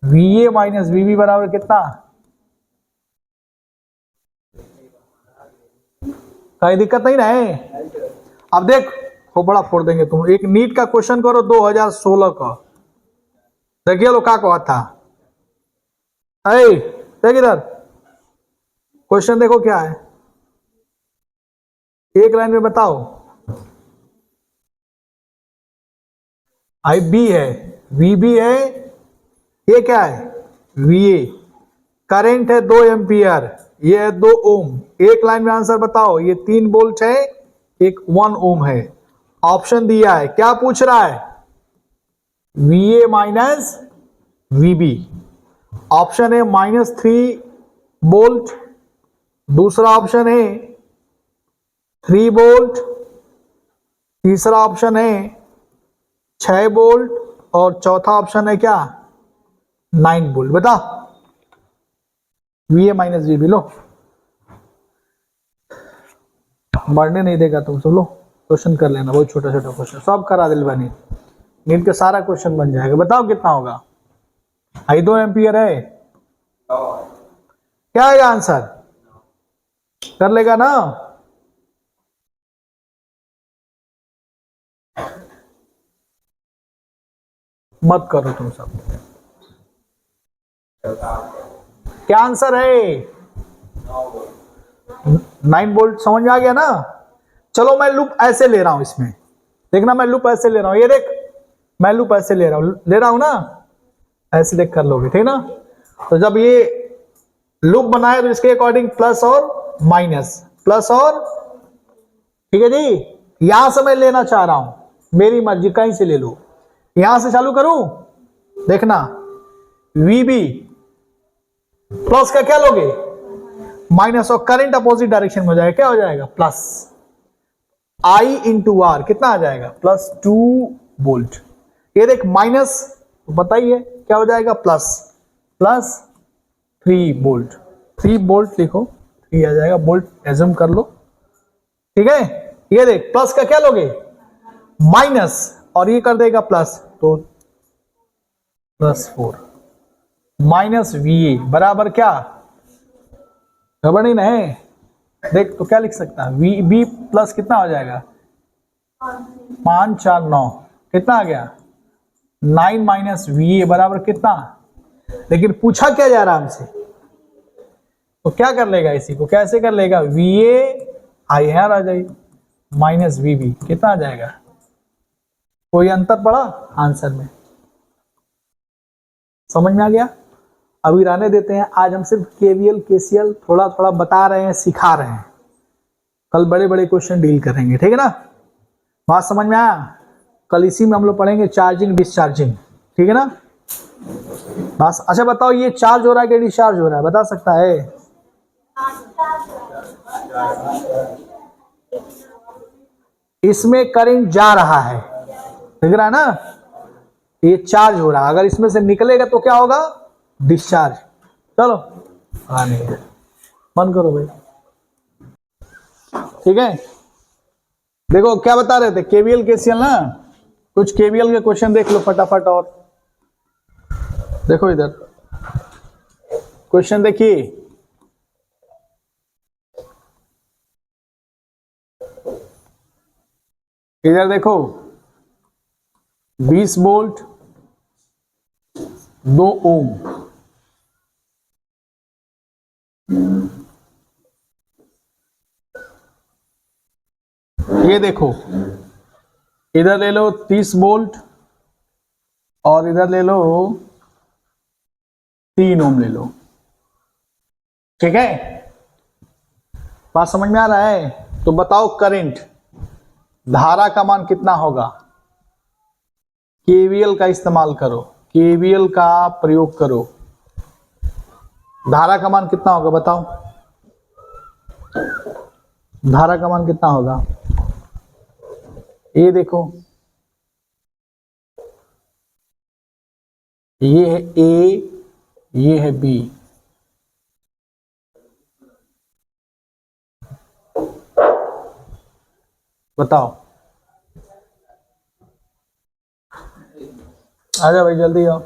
[SPEAKER 1] VA माइनस VB बराबर कितना, कोई दिक्कत नहीं ना है। अब देख वो बड़ा फोड़ देंगे तुम, एक नीट का क्वेश्चन करो 2016 का, देखिए लो क्या कहा था, देख इधर क्वेश्चन देखो क्या है, एक लाइन में बताओ, IB है, VB है, ये क्या है VA, करंट है 2 एम्पियर, ये है 2 ओम, एक लाइन में आंसर बताओ, ये 3 वोल्ट है, एक 1 ओम है, ऑप्शन दिया है, क्या पूछ रहा है, VA माइनस VB, ऑप्शन है -3 वोल्ट, दूसरा ऑप्शन है 3 वोल्ट, तीसरा ऑप्शन है 6 वोल्ट और चौथा ऑप्शन है क्या 9 वोल्ट। बता VA माइनस VB लो, बढ़ने नहीं देगा तुम सब। लो क्वेश्चन कर लेना, बहुत छोटा छोटा क्वेश्चन सब करा दिल बनी, नीट का सारा क्वेश्चन बन जाएगा। बताओ कितना होगा, 2 एम्पियर है, क्या आएगा आंसर, कर लेगा ना। मत करो तुम सब, क्या आंसर है 9 वोल्ट। समझ में आ गया ना। चलो मैं लूप ऐसे ले रहा हूं, इसमें देखना, मैं लूप ऐसे ले रहा हूं, ये देख मैं लूप ऐसे ले रहा हूं ना, ऐसे देख कर लोगे ठीक ना। तो जब ये लूप बनाए तो इसके अकॉर्डिंग प्लस और माइनस, प्लस और, ठीक है जी। यहां से मैं लेना चाह रहा हूं, मेरी मर्जी, कहीं से ले लो। यहां से चालू करूं, देखना VB प्लस का क्या लोगे माइनस, और करंट अपोजिट डायरेक्शन में हो जाएगा, क्या हो जाएगा प्लस I इंटू आर, कितना आ जाएगा प्लस 2 वोल्ट। ये देख माइनस, बताइए क्या हो जाएगा प्लस 3 वोल्ट, 3 वोल्ट लिखो, 3 आ जाएगा, वोल्ट एज्यूम कर लो, ठीक है। ये देख प्लस का क्या लोगे माइनस, और ये कर देगा प्लस, तो +4 माइनस VA बराबर क्या, गड़बड़ी नहीं, देख तो क्या लिख सकता है VB प्लस कितना हो जाएगा 5 4 9, कितना आ गया 9 माइनस VA बराबर कितना। लेकिन पूछा क्या जा रहा हमसे, तो क्या कर लेगा, इसी को कैसे कर लेगा, VA आई यहां आ जाएगी माइनस VB, कितना आ जाएगा, कोई अंतर पड़ा आंसर में, समझ में आ गया। अभी रहने देते हैं, आज हम सिर्फ KVL KCL थोड़ा थोड़ा बता रहे हैं, सिखा रहे हैं, कल बड़े बड़े क्वेश्चन डील करेंगे, ठीक है ना। बात समझ में आया। कल इसी में हम लोग पढ़ेंगे चार्जिंग डिस्चार्जिंग, ठीक है ना। बस अच्छा बताओ, ये चार्ज हो रहा है कि डिस्चार्ज हो रहा है, बता सकता है। इसमें करंट जा रहा है, दिख रहा है ना, ये चार्ज हो रहा है, अगर इसमें से निकलेगा तो क्या होगा डिस्चार्ज। चलो नहीं बंद करो भाई, ठीक है। देखो क्या बता रहे थे, KVL KCL ना, कुछ KVL के क्वेश्चन देख लो फटाफट। और देखो इधर क्वेश्चन देखिए, इधर देखो 20 वोल्ट 2 ओम, ये देखो इधर ले लो 30 वोल्ट और इधर ले लो 3 ओम ले लो, ठीक है। बात समझ में आ रहा है। तो बताओ करंट, धारा का मान कितना होगा, KVL का इस्तेमाल करो, KVL का प्रयोग करो, धारा का मान कितना होगा बताओ, धारा का मान कितना होगा। ये देखो ये है A, ये है B, बताओ। आजा भाई जल्दी आओ।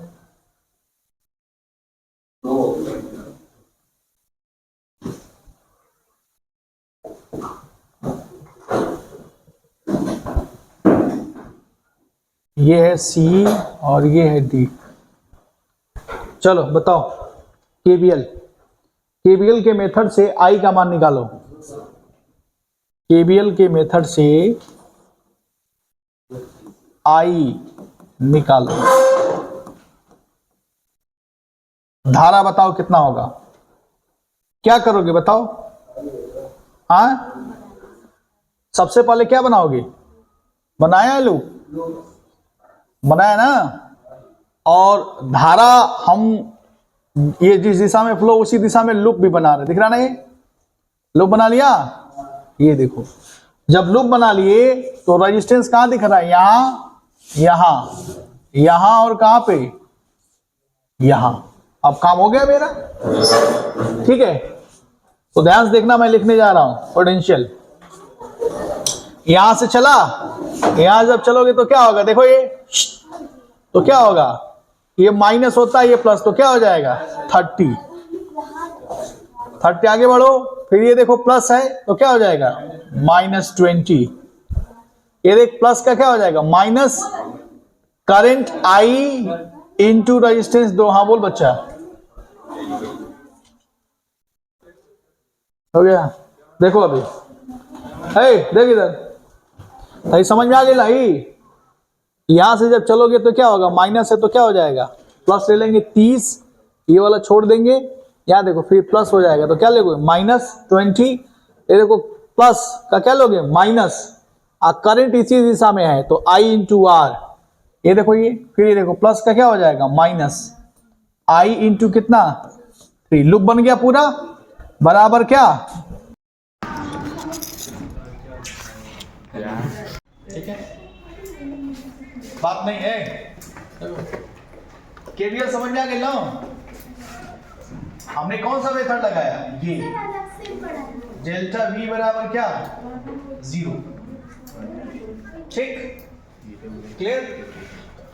[SPEAKER 1] ये है C और ये है D। चलो बताओ KVL, KVL के मेथड से I का मान निकालो, KVL के मेथड से I निकालो, धारा बताओ कितना होगा, क्या करोगे बताओ। हाँ सबसे पहले क्या बनाओगे, बनाया है लूप, बनाया ना, और धारा हम ये जिस दिशा में फ्लो उसी दिशा में लूप भी बना रहे, दिख रहा नहीं, लूप बना लिया। ये देखो जब लूप बना लिए तो रेजिस्टेंस कहां दिख रहा है, यहां यहां और कहां पे, यहां। अब काम हो गया मेरा, ठीक है। तो ध्यान से देखना, मैं लिखने जा रहा हूं पोटेंशियल। यहां से चला, यहां जब चलोगे तो क्या होगा, देखो ये, तो क्या होगा, ये माइनस होता है, ये प्लस, तो क्या हो जाएगा 30। आगे बढ़ो, फिर ये देखो प्लस है तो क्या हो जाएगा -20। ये देख प्लस का क्या हो जाएगा minus current I into resistance 2। हाँ बोल बच्चा, हो गया। देखो अभी, देख इधर, भाई समझ में आ गई लाई। यहां से जब चलोगे तो क्या होगा, माइनस है तो क्या हो जाएगा प्लस ले लेंगे 30, ये वाला छोड़ देंगे, यहां देखो फिर प्लस हो जाएगा, तो क्या लोगे -20। ये देखो प्लस का क्या लोगे माइनस, करंट इसी दिशा में है तो I इंटू आर। ये देखो ये, फिर ये देखो प्लस का क्या हो जाएगा माइनस I इंटू कितना 3। लूप बन गया पूरा, बराबर क्या, ठीक है, बात नहीं है। केवीएल समझ में आ गया ना। हमने कौन सा मेथड लगाया, ये डेल्टा V बराबर क्या 0, ठीक, क्लियर।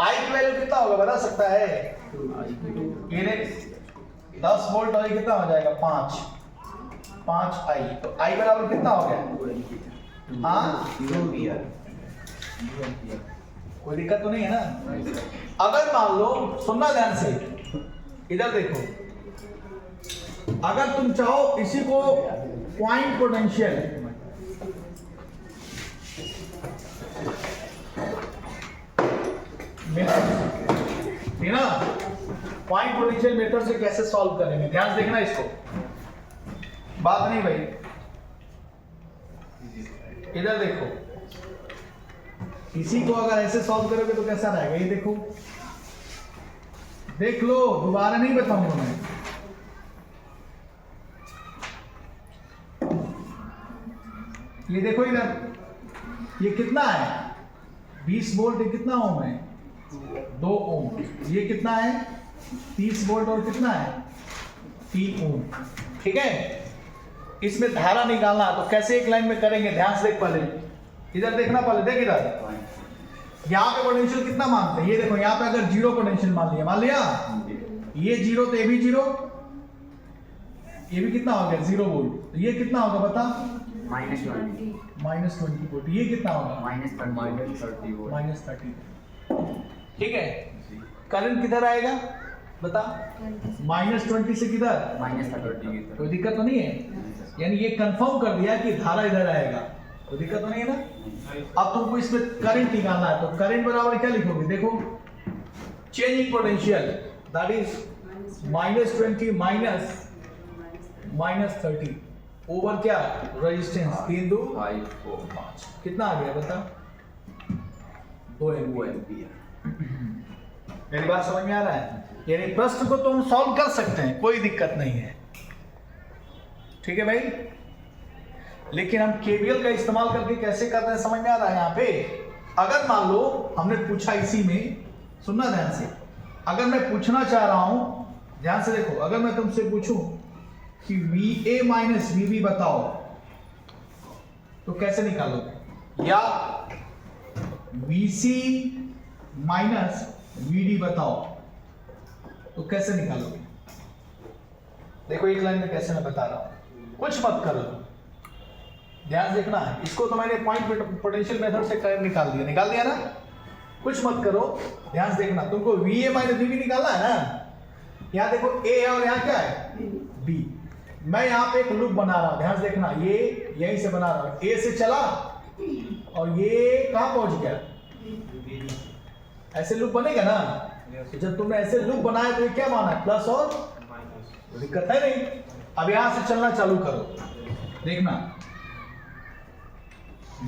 [SPEAKER 1] I की वैल्यू कितना होगा बता सकता है, ये 10 वोल्ट और कितना हो जाएगा 5 I, तो I बराबर कितना हो गया, हाँ कोई दिक्कत तो नहीं है ना। अगर मान लो, सुनना ध्यान से, इधर देखो, अगर तुम चाहो इसी को पॉइंट पोटेंशियल, ना पॉइंट पोटेंशियल मेथड से कैसे सॉल्व करेंगे, ध्यान से देखना इसको, बात नहीं भाई। इधर देखो, इसी को अगर ऐसे सॉल्व करोगे तो कैसा रहेगा, ये देखो, देख लो, दोबारा नहीं बताऊंगा मैं। ये देखो इधर, ये कितना है 20 वोल्ट, ये कितना ओम है 2 ओम, ये कितना है 30 वोल्ट और कितना है 3 ओम, ठीक है। इसमें धारा निकालना तो कैसे एक लाइन में करेंगे, ध्यान से देख, पहले इधर देखना, पहले देख इधर, यहाँ पे पोटेंशियल कितना मानते हैं, ये देखो यहाँ पे अगर 0 पोटेंशियल मान लिया, ये 0 तो ये भी 0, ये भी कितना हो गया 0 वोल्ट, तो ये कितना होगा बता -20 वोल्ट, ये कितना होगा -30, ठीक है। करंट किधर आएगा बता, -20 से किधर -30, कोई दिक्कत तो नहीं है, यानी ये कंफर्म कर दिया कि धारा इधर आएगा, कोई दिक्कत तो नहीं है ना। अब तुमको इसमें करंट निकालना है, तो करंट बराबर क्या लिखोगे, देखो change in potential, that is -20 minus -30 over क्या रेजिस्टेंस 3 2 5, कितना आ गया बता 2 एम्पीयर। मेरी बात समझ में आ रहा है, यानी प्रश्न को तो हम सॉल्व कर सकते हैं, कोई दिक्कत नहीं है, ठीक है भाई। लेकिन हम केवीएल का इस्तेमाल करके कैसे करते हैं समझ में आ रहा है। यहाँ पे अगर मान लो हमने पूछा, इसी में सुनना ध्यान से, अगर मैं पूछना चाह रहा हूं, ध्यान से देखो, अगर मैं तुमसे पूछूं कि VA माइनस VB बताओ तो कैसे निकालोगे, या VC माइनस VD बताओ तो कैसे निकालोगे। देखो एक लाइन में कैसे मैं बता रहा हूं, कुछ मत करो, ध्यान देखना है इसको, तो मैंने पॉइंट पोटेंशियल मेथड से निकाल दिया ना, कुछ मत करो, ध्यान से देखना। तुमको VA माइनस VB निकालना है ना, यहाँ देखो A है और यहाँ क्या है B, मैं यहाँ पे एक लूप बना रहा हूं, ध्यान से देखना, ये यहीं से बना रहा हूं, A से चला और ये कहां पहुंच गया, ऐसे लूप बनेगा ना। जब तुमने ऐसे लूप बनाया तो ये क्या माना है प्लस और, तो दिक्कत है नहीं। अब यहां से चलना चालू करो, देखना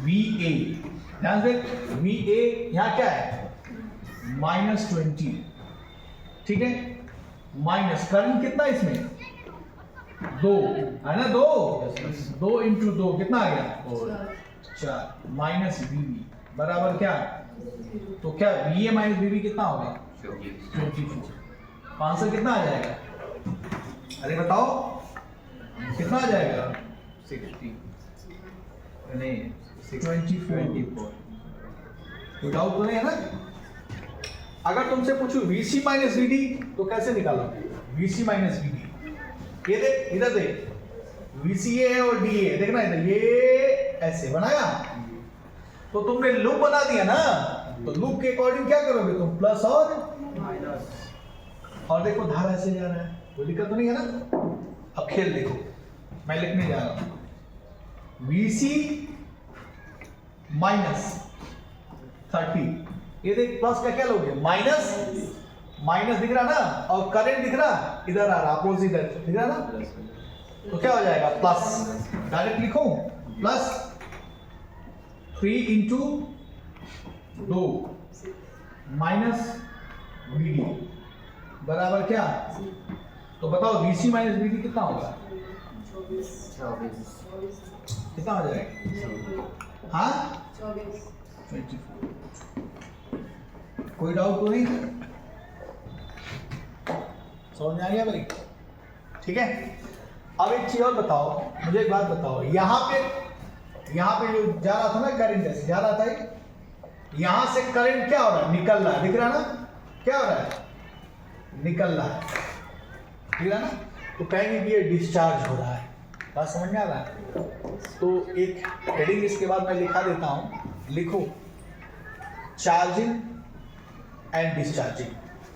[SPEAKER 1] VA, ध्यान से VA यहाँ क्या है -20, ठीक है, माइनस करंट कितना इसमें 2 है ना, 2 इंटू 2 कितना आ गया 4 माइनस VB बराबर क्या तो क्या VA माइनस VB कितना होगा? 24। आंसर कितना आ जाएगा? अरे बताओ कितना आ जाएगा?
[SPEAKER 2] 60
[SPEAKER 1] नहीं 24। कोई डाउट तो नहीं है ना? अगर तुमसे पूछूं VC माइनस VD तो कैसे निकालोगे? VC माइनस VD, ये देख इधर देख, VCA है और DA है, देखना इधर, ये ऐसे बनाया तो तुमने लूप बना दिया ना, तो लूप के अकॉर्डिंग क्या करोगे तुम? प्लस और
[SPEAKER 2] माइनस।
[SPEAKER 1] और देखो धारा ऐसे जा रहा है, कोई दिक्कत तो नहीं है ना? अब खेल देखो, मैं लिखने जा रहा हूं VC माइनस 30, ये देख प्लस का क्या लोगे? माइनस, माइनस दिख रहा ना, और करंट दिख रहा इधर आ रहा, अपोजिट दिख रहा ना, तो क्या हो जाएगा? प्लस, डायरेक्ट लिखो प्लस 3 इंटू 2 माइनस VD बराबर क्या? तो बताओ VC माइनस VD कितना होगा?
[SPEAKER 2] 24।
[SPEAKER 1] कितना हो जाएगा? हाँ 24। कोई डाउट तो नहीं? समझ में आ गया भाई? ठीक है, अब एक चीज और बताओ, मुझे एक बात बताओ, यहाँ पे जो जा रहा था ना करंट, ऐसे जा रहा था, यहां से करंट क्या हो रहा है? निकल रहा है, दिख रहा ना? क्या हो रहा है? निकल रहा है, दिख रहा ना? तो कहेंगे कि ये डिस्चार्ज हो रहा है। बात समझ में आ रहा है? तो एक हेडिंग इसके बाद मैं लिखा देता हूं, लिखो चार्जिंग एंड डिस्चार्जिंग,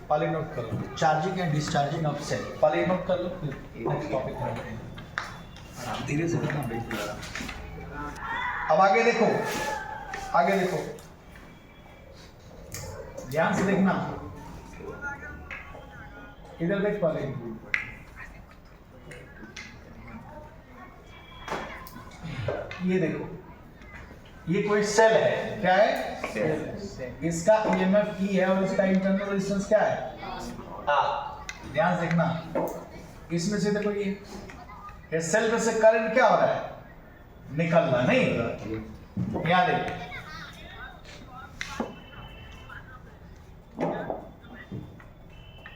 [SPEAKER 1] पहले नोट कर लो, charging and discharging of cell, पहले नोट कर लो, फिर नेक्स्ट टॉपिक आराम धीरे से करना बेटा। अब आगे देखो, आगे देखो, ध्यान से देखना, इधर देख पहले, ये देखो, ये कोई सेल है, क्या है? सेल। इसका EMF E है और इसका इंटरनल रेजिस्टेंस क्या है? R। ध्यान से देखना, इसमें से देखो, ये सेल में से करंट क्या हो रहा है? निकल रहा, नहीं? यहाँ देख,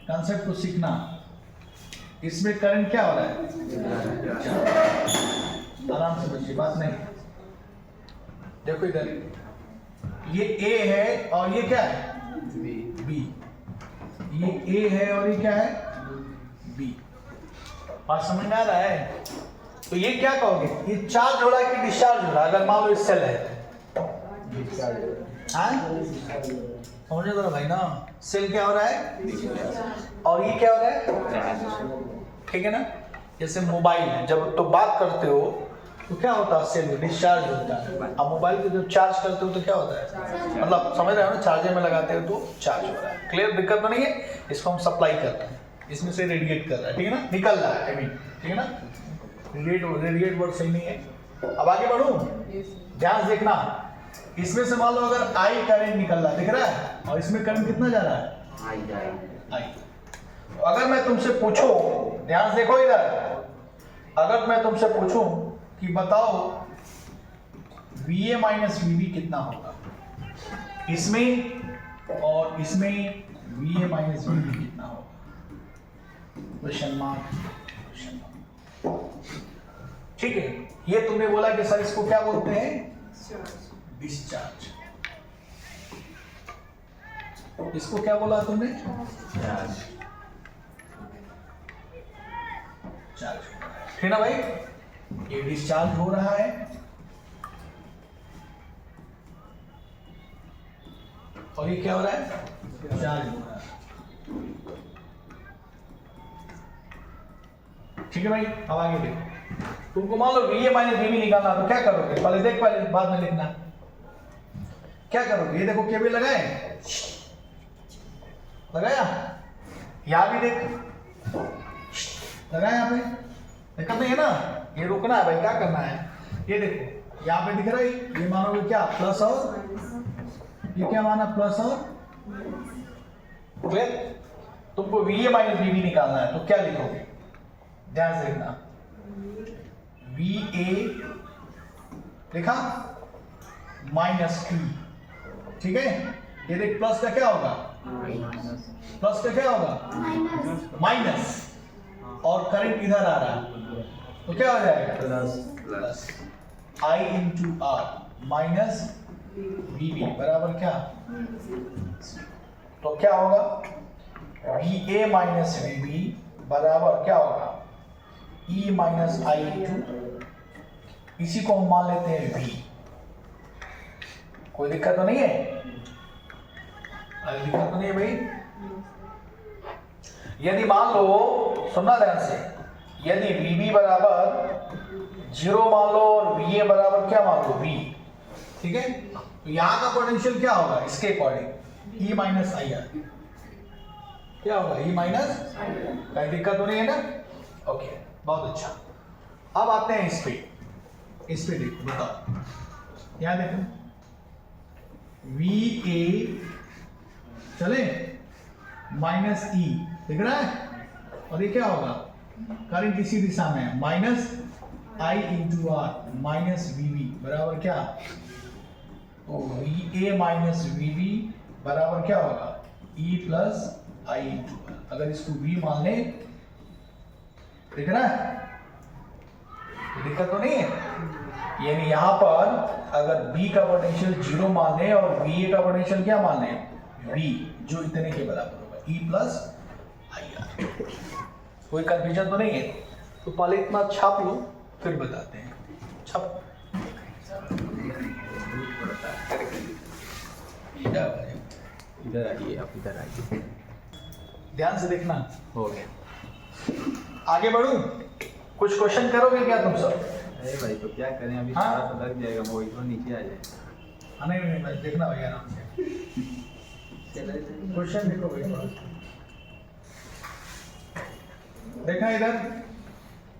[SPEAKER 1] कंसेप्ट को सीखना, इसमें करंट क्या हो रहा है? आराम से बच्चे, बात नहीं। देखो इधर, ये A है और ये क्या है? B। ये A है और ये क्या है? B। बात समझ में आ रहा है? तो ये क्या कहोगे? ये चार्ज हो रहा है कि डिस्चार्ज हो रहा है? अगर मान लो इस सेल है, समझे जरा भाई ना, सेल क्या हो रहा है और ये क्या हो रहा है? ठीक है ना? जैसे मोबाइल है, जब तो बात करते हो तो क्या होता है? सेल डिस्चार्ज होता है। अब मोबाइल को जब चार्ज करते हो तो क्या होता है? मतलब समझ रहे हो ना, चार्जर में लगाते हो तो चार्ज हो रहा है। क्लियर? दिक्कत तो नहीं है? इसको हम सप्लाई कर रहे हैं, इसमें से रेडिएट कर रहा है, ठीक है ना? निकल रहा है, आई मीन, ठीक है ना? रेडिएट वर्ड सही नहीं है। अब आगे बढ़ूं, ध्यान से देखना, इसमें से मान लो अगर आई करंट निकल रहा है, दिख रहा है, और इसमें करंट कितना जा रहा है? आई। अगर मैं तुमसे पूछूं, ध्यान से देखो इधर, अगर मैं तुमसे पूछूं कि बताओ VA माइनस VB कितना होगा, इसमें और इसमें VA माइनस VB कितना होगा? Question mark. ठीक है, ये तुमने बोला कि सर इसको क्या बोलते हैं? डिस्चार्ज। इसको क्या बोला तुमने? चार्ज। ठीक ना भाई? ये डिस्चार्ज हो रहा है और ये क्या हो रहा है? चार्ज हो रहा है। ठीक है भाई, अब आगे देखो, तुमको मान लो VA माइनस VB निकालना, तो क्या करोगे? पहले देख, पहले बाद में लिखना। क्या करोगे? ये देखो, केबल लगाए, लगाया, यहां भी देख, लगाया, यहाँ पे दिक्कत नहीं है ना? ये रुकना है भाई, क्या करना है? ये देखो, यहाँ पे दिख रहा है, ये मानोगे क्या? प्लस और ये क्या माना? प्लस और। क्लियर? तुमको VA माइनस VB निकालना है, तो क्या लिखोगे? ध्यान से देखना, VA लिखा माइनस Q ठीक है, ये देख प्लस का क्या होगा,
[SPEAKER 2] माइनस
[SPEAKER 1] प्लस का क्या होगा माइनस, और करंट इधर आ रहा है तो क्या हो जाएगा plus I into R minus V B बराबर क्या, तो क्या होगा V A minus V B बराबर क्या होगा ई माइनस आई इंटू, इसी को हम मान लेते हैं वी। कोई दिक्कत तो नहीं है, दिक्कत तो नहीं है भाई। यदि मान लो, सुनना ध्यान से, यदि वी बराबर 0 मान लो और वी ए बराबर क्या मान लो V, ठीक है, तो यहां का पोटेंशियल क्या होगा इसके according E minus I R, क्या होगा E माइनस, कोई दिक्कत तो नहीं है ना, ओके बहुत अच्छा। अब आते हैं इस पे देखो, बताओ यहाँ देखो वी ए चले माइनस ई दिख रहा है, और ये क्या होगा करंट इसी दिशा में है, minus I into R minus V B बराबर क्या, तो V A minus V B बराबर क्या होगा E plus I into R. अगर इसको वी मान ले, दिख रहा है, दिक्कत तो नहीं है, यानी यहां पर अगर B का पोटेंशियल 0 मान ले और VA का पोटेंशियल क्या मान ले V, जो इतने के बराबर होगा E प्लस आई आर। कोई कंफ्यूजन तो नहीं है, तो पहले इतना छाप लो फिर बताते हैं। छाप
[SPEAKER 2] इधर आइए, आप इधर आइए,
[SPEAKER 1] ध्यान से देखना,
[SPEAKER 2] हो गया।
[SPEAKER 1] आगे बढ़ूं, कुछ क्वेश्चन करोगे क्या तुम सब?
[SPEAKER 2] अरे भाई तो क्या करें, अभी
[SPEAKER 1] हाँ?
[SPEAKER 2] थोड़ा सा लग जाएगा, वो इधर नीचे आ जाए।
[SPEAKER 1] नहीं भाई, देखना भैया आराम से, क्वेश्चन देखो भाई थोड़ा सा। देखा इधर,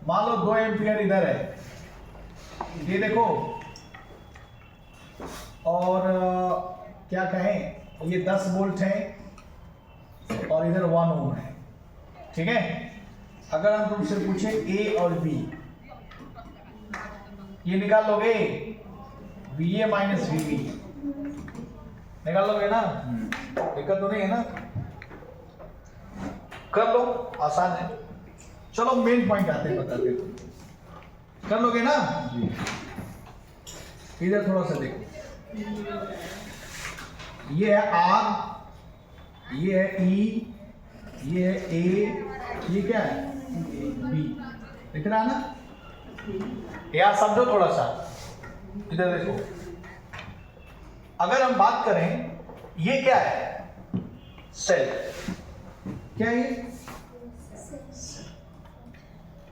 [SPEAKER 1] मान लो 2 एम्पियर इधर है, ये देखो, और क्या कहें, ये 10 वोल्ट है और इधर 1 ओम है, ठीक है। अगर हम तुमसे पूछे A और B, ये निकाल लोगे VA माइनस VB, निकाल लोगे ना, दिक्कत तो नहीं है ना, कर लो, आसान है। चलो मेन पॉइंट आते हैं, बताते हैं, कर लोगे ना। इधर थोड़ा सा देखो, ये है R, ये है E, ये है A, ये क्या है B, दिख रहा है ना। यहां समझो थोड़ा सा, इधर देखो, अगर हम बात करें, ये क्या है सेल, क्या है ये,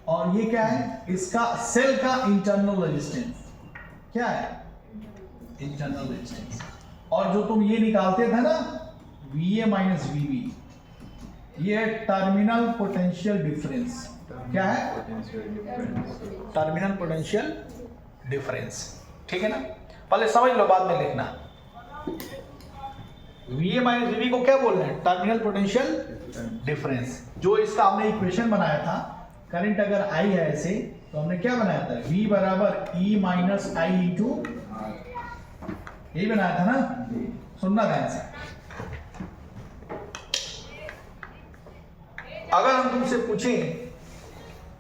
[SPEAKER 1] और ये क्या है, इसका सेल का इंटरनल रेजिस्टेंस क्या है, इंटरनल रेजिस्टेंस। और जो तुम ये निकालते थे ना VA माइनस VB, ये है टर्मिनल पोटेंशियल डिफरेंस, क्या है टर्मिनल पोटेंशियल डिफरेंस, ठीक है ना। पहले समझ लो, बाद में लिखना। VA माइनस VB को क्या बोल रहे हैं, टर्मिनल पोटेंशियल डिफरेंस। जो इसका हमने इक्वेशन बनाया था, करंट अगर I है ऐसे, तो हमने क्या बनाया था, V बराबर E माइनस आई इंटू, यही बनाया था ना, सुनना ध्यान से। अगर हम तुमसे पूछें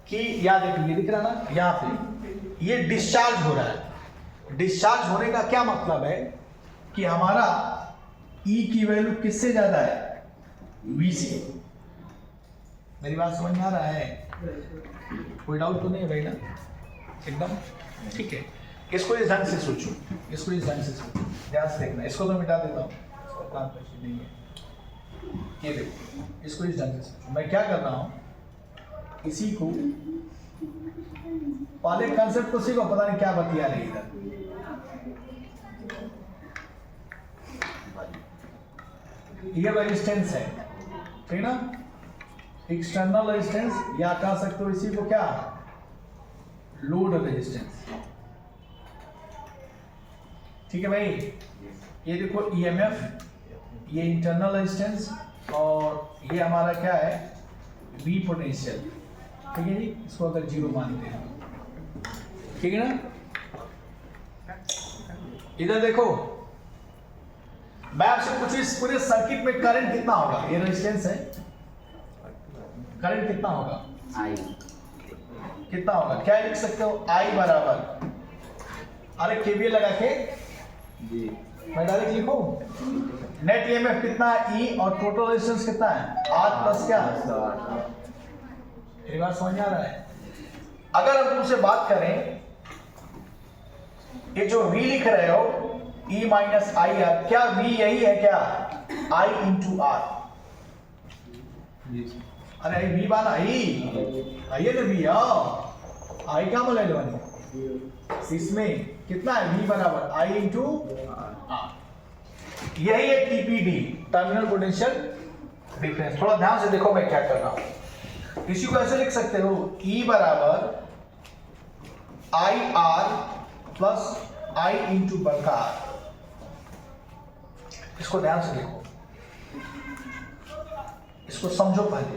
[SPEAKER 1] कि याद है, ये दिख रहा ना यहाँ पे, ये डिस्चार्ज हो रहा है, डिस्चार्ज होने का क्या मतलब है कि हमारा E की वैल्यू किससे ज्यादा है, V से। मेरी बात समझ में आ रहा है, कोई डाउट तो नहीं है भाई ना, एकदम ठीक है। इसको इस ढंग से सोचो, इसको इस ढंग से सोचो, ध्यान से देखना। इसको तो मिटा देता हूँ, इसका काम कुछ नहीं है। ये देखो, इसको इस ढंग से सोचो, मैं क्या कर रहा हूँ, इसी को पहले कंसेप्ट को सीखो, पता नहीं क्या बतिया रही इधर। ये रेजिस्टेंस है, ठीक ना, एक्सटर्नल रेजिस्टेंस, या कह सकते हो इसी को क्या, लोड रेजिस्टेंस, ठीक है भाई। ये देखो EMF, ये इंटरनल रेजिस्टेंस, और ये हमारा क्या है V पोटेंशियल, ठीक है जी। इसको अगर 0 मानते हैं, ठीक है ना। इधर देखो, मैं आपसे पूछूं इस पूरे सर्किट में करंट कितना होगा? ये रेजिस्टेंस है, करंट कितना होगा?
[SPEAKER 2] आई
[SPEAKER 1] कितना होगा? क्या लिख सकते हो? I बराबर, अरे केवीएल लगा के
[SPEAKER 2] जी
[SPEAKER 1] मैं डायरेक्ट लिखूं, नेट ईएमएफ कितना है? E, और टोटल रेजिस्टेंस कितना है? R प्लस क्या? ये बात समझ आ रहा है? अगर हम तुमसे बात करें, ये जो V लिख रहे हो E माइनस आई आर, क्या V यही है क्या? I into R।
[SPEAKER 2] जी
[SPEAKER 1] अरे V बाना आइए ना V, आई क्या बोले लोग इसमें कितना है? V बराबर I इंटू R। यही है TPD, टर्मिनल पोटेंशियल डिफरेंस। थोड़ा ध्यान से देखो मैं क्या कर रहा हूं। इसी को ऐसे लिख सकते हो, E बराबर I R plus I into बड़का R। इसको ध्यान से देखो, इसको समझो पहले।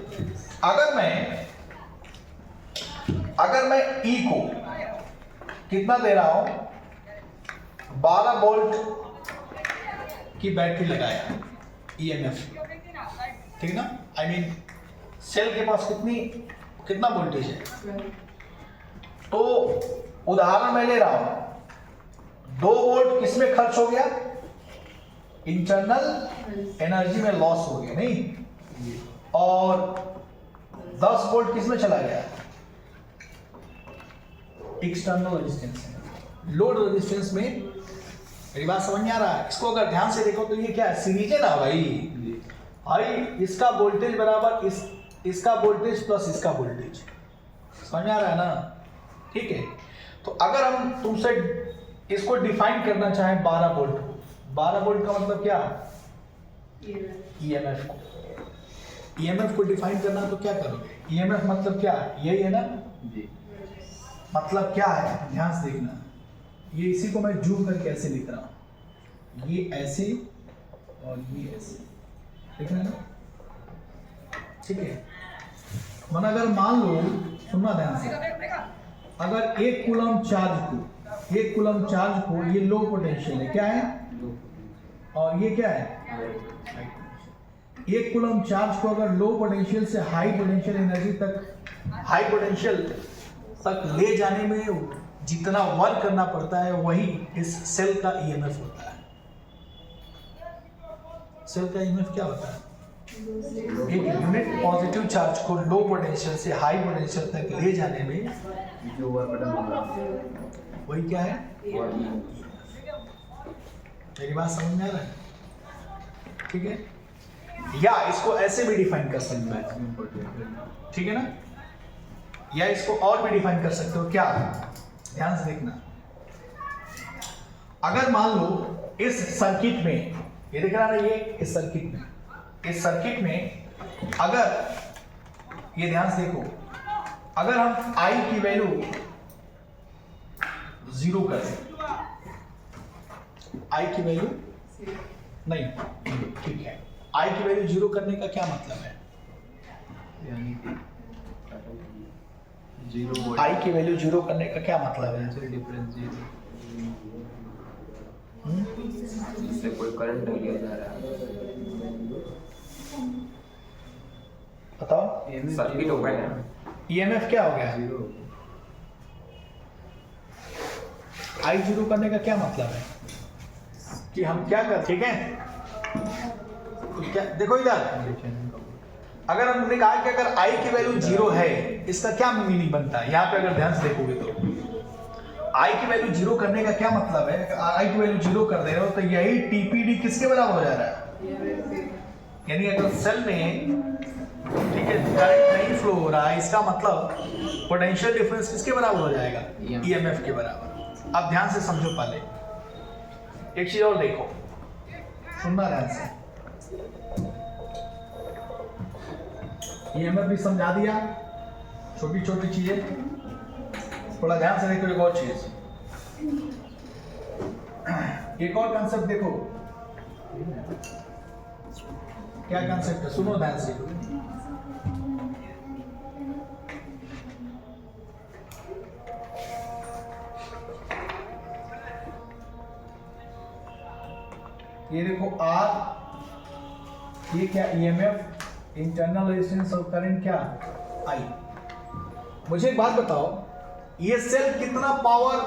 [SPEAKER 1] अगर मैं E को कितना दे रहा हूं? 12 वोल्ट की बैटरी लगाया, EMF, ठीक ना? आई मीन सेल के पास कितना वोल्टेज है? तो उदाहरण मैं ले रहा हूं, 2 वोल्ट किसमें खर्च हो गया? इंटरनल एनर्जी में लॉस हो गया, नहीं? और 10 वोल्ट किसमें चला गया? एक्सटर्नल रेजिस्टेंस में, लोड रेजिस्टेंस में। मेरी बात समझ में आ रहा है? इसको अगर ध्यान से देखो तो ये क्या है? सीरीज है ना भाई। भाई इसका वोल्टेज बराबर इसका वोल्टेज प्लस इसका वोल्टेज, समझ में आ रहा है ना? ठीक है, तो अगर हम तुमसे इसको डिफाइन करना चाहें 12 वोल्ट को, 12 वोल्ट का मतलब क्या? ईएमएफ को डिफाइन करना, तो क्या करोगे? ईएमएफ मतलब क्या? यही है ना?
[SPEAKER 2] जी
[SPEAKER 1] मतलब क्या है? ध्यान से देखना, ये इसी को मैं जूम करके ऐसे लिख रहा हूं, ये ऐसे और ये ऐसे, देख रहे हैं ना? ठीक है, मन अगर मान लो, सुनना ध्यान से, अगर 1 कूलम चार्ज को ये लो पोटेंशियल है, क्या है? और ये क्या है? 1 कूलम चार्ज को अगर लो पोटेंशियल से हाई पोटेंशियल एनर्जी तक, हाई पोटेंशियल तक ले जाने में जितना वर्क करना पड़ता है, वही इस सेल का ईएमएफ होता है। सेल का ईएमएफ क्या होता है? एक यूनिट पॉजिटिव चार्ज को लो पोटेंशियल से हाई पोटेंशियल तक ले जाने में
[SPEAKER 2] जो वर्क डन होगा
[SPEAKER 1] वही क्या है? मेरी बात समझ में आ रहा है? ठीक है, या इसको ऐसे भी डिफाइन कर सकते हैं, ठीक है ना? या इसको और भी डिफाइन कर सकते हो, क्या? ध्यान से देखना, अगर मान लो इस सर्किट में, ये दिख रहा है, ये इस सर्किट में अगर ये ध्यान से देखो, अगर हम I की वैल्यू 0 कर दें, I की वैल्यू नहीं, ठीक है, I की वैल्यू 0 करने का क्या मतलब है?
[SPEAKER 2] यानी कि 0 वोल्ट
[SPEAKER 1] I की वैल्यू 0 करने का क्या मतलब है?
[SPEAKER 2] पोटेंशियल डिफरेंस 0, इससे कोई करंट नहीं लिया जा रहा
[SPEAKER 1] बताओ,
[SPEAKER 2] सर्किट ओपन है,
[SPEAKER 1] ईएमएफ क्या हो गया?
[SPEAKER 2] 0
[SPEAKER 1] I 0 करने का क्या मतलब है? कि हम क्या कर, ठीक है, तो क्या देखो इधर, अगर हमने कहा कि अगर I की वैल्यू 0 है, इसका क्या मीनिंग बनता है? यहाँ पे अगर ध्यान से देखोगे तो I की वैल्यू 0 करने का क्या मतलब है? I की वैल्यू 0 कर दे रहे हो तो यही TPD किसके बराबर हो जा रहा है? यानी अगर सेल में, ठीक है, करंट नहीं फ्लो हो रहा है, इसका मतलब पोटेंशियल डिफरेंस किसके बराबर हो जाएगा? EMF के बराबर। अब ध्यान से समझो, पहले एक चीज और देखो, सुनना ध्यान से, EMF भी समझा दिया, छोटी छोटी चीजें, थोड़ा ध्यान से देखो। एक और चीज, एक और कंसेप्ट देखो, क्या कंसेप्ट है? सुनो ध्यान से, ये देखो R, ये क्या EMF, इंटरनल रेजिस्टेंस और करंट क्या I। मुझे एक बात बताओ, ये सेल कितना पावर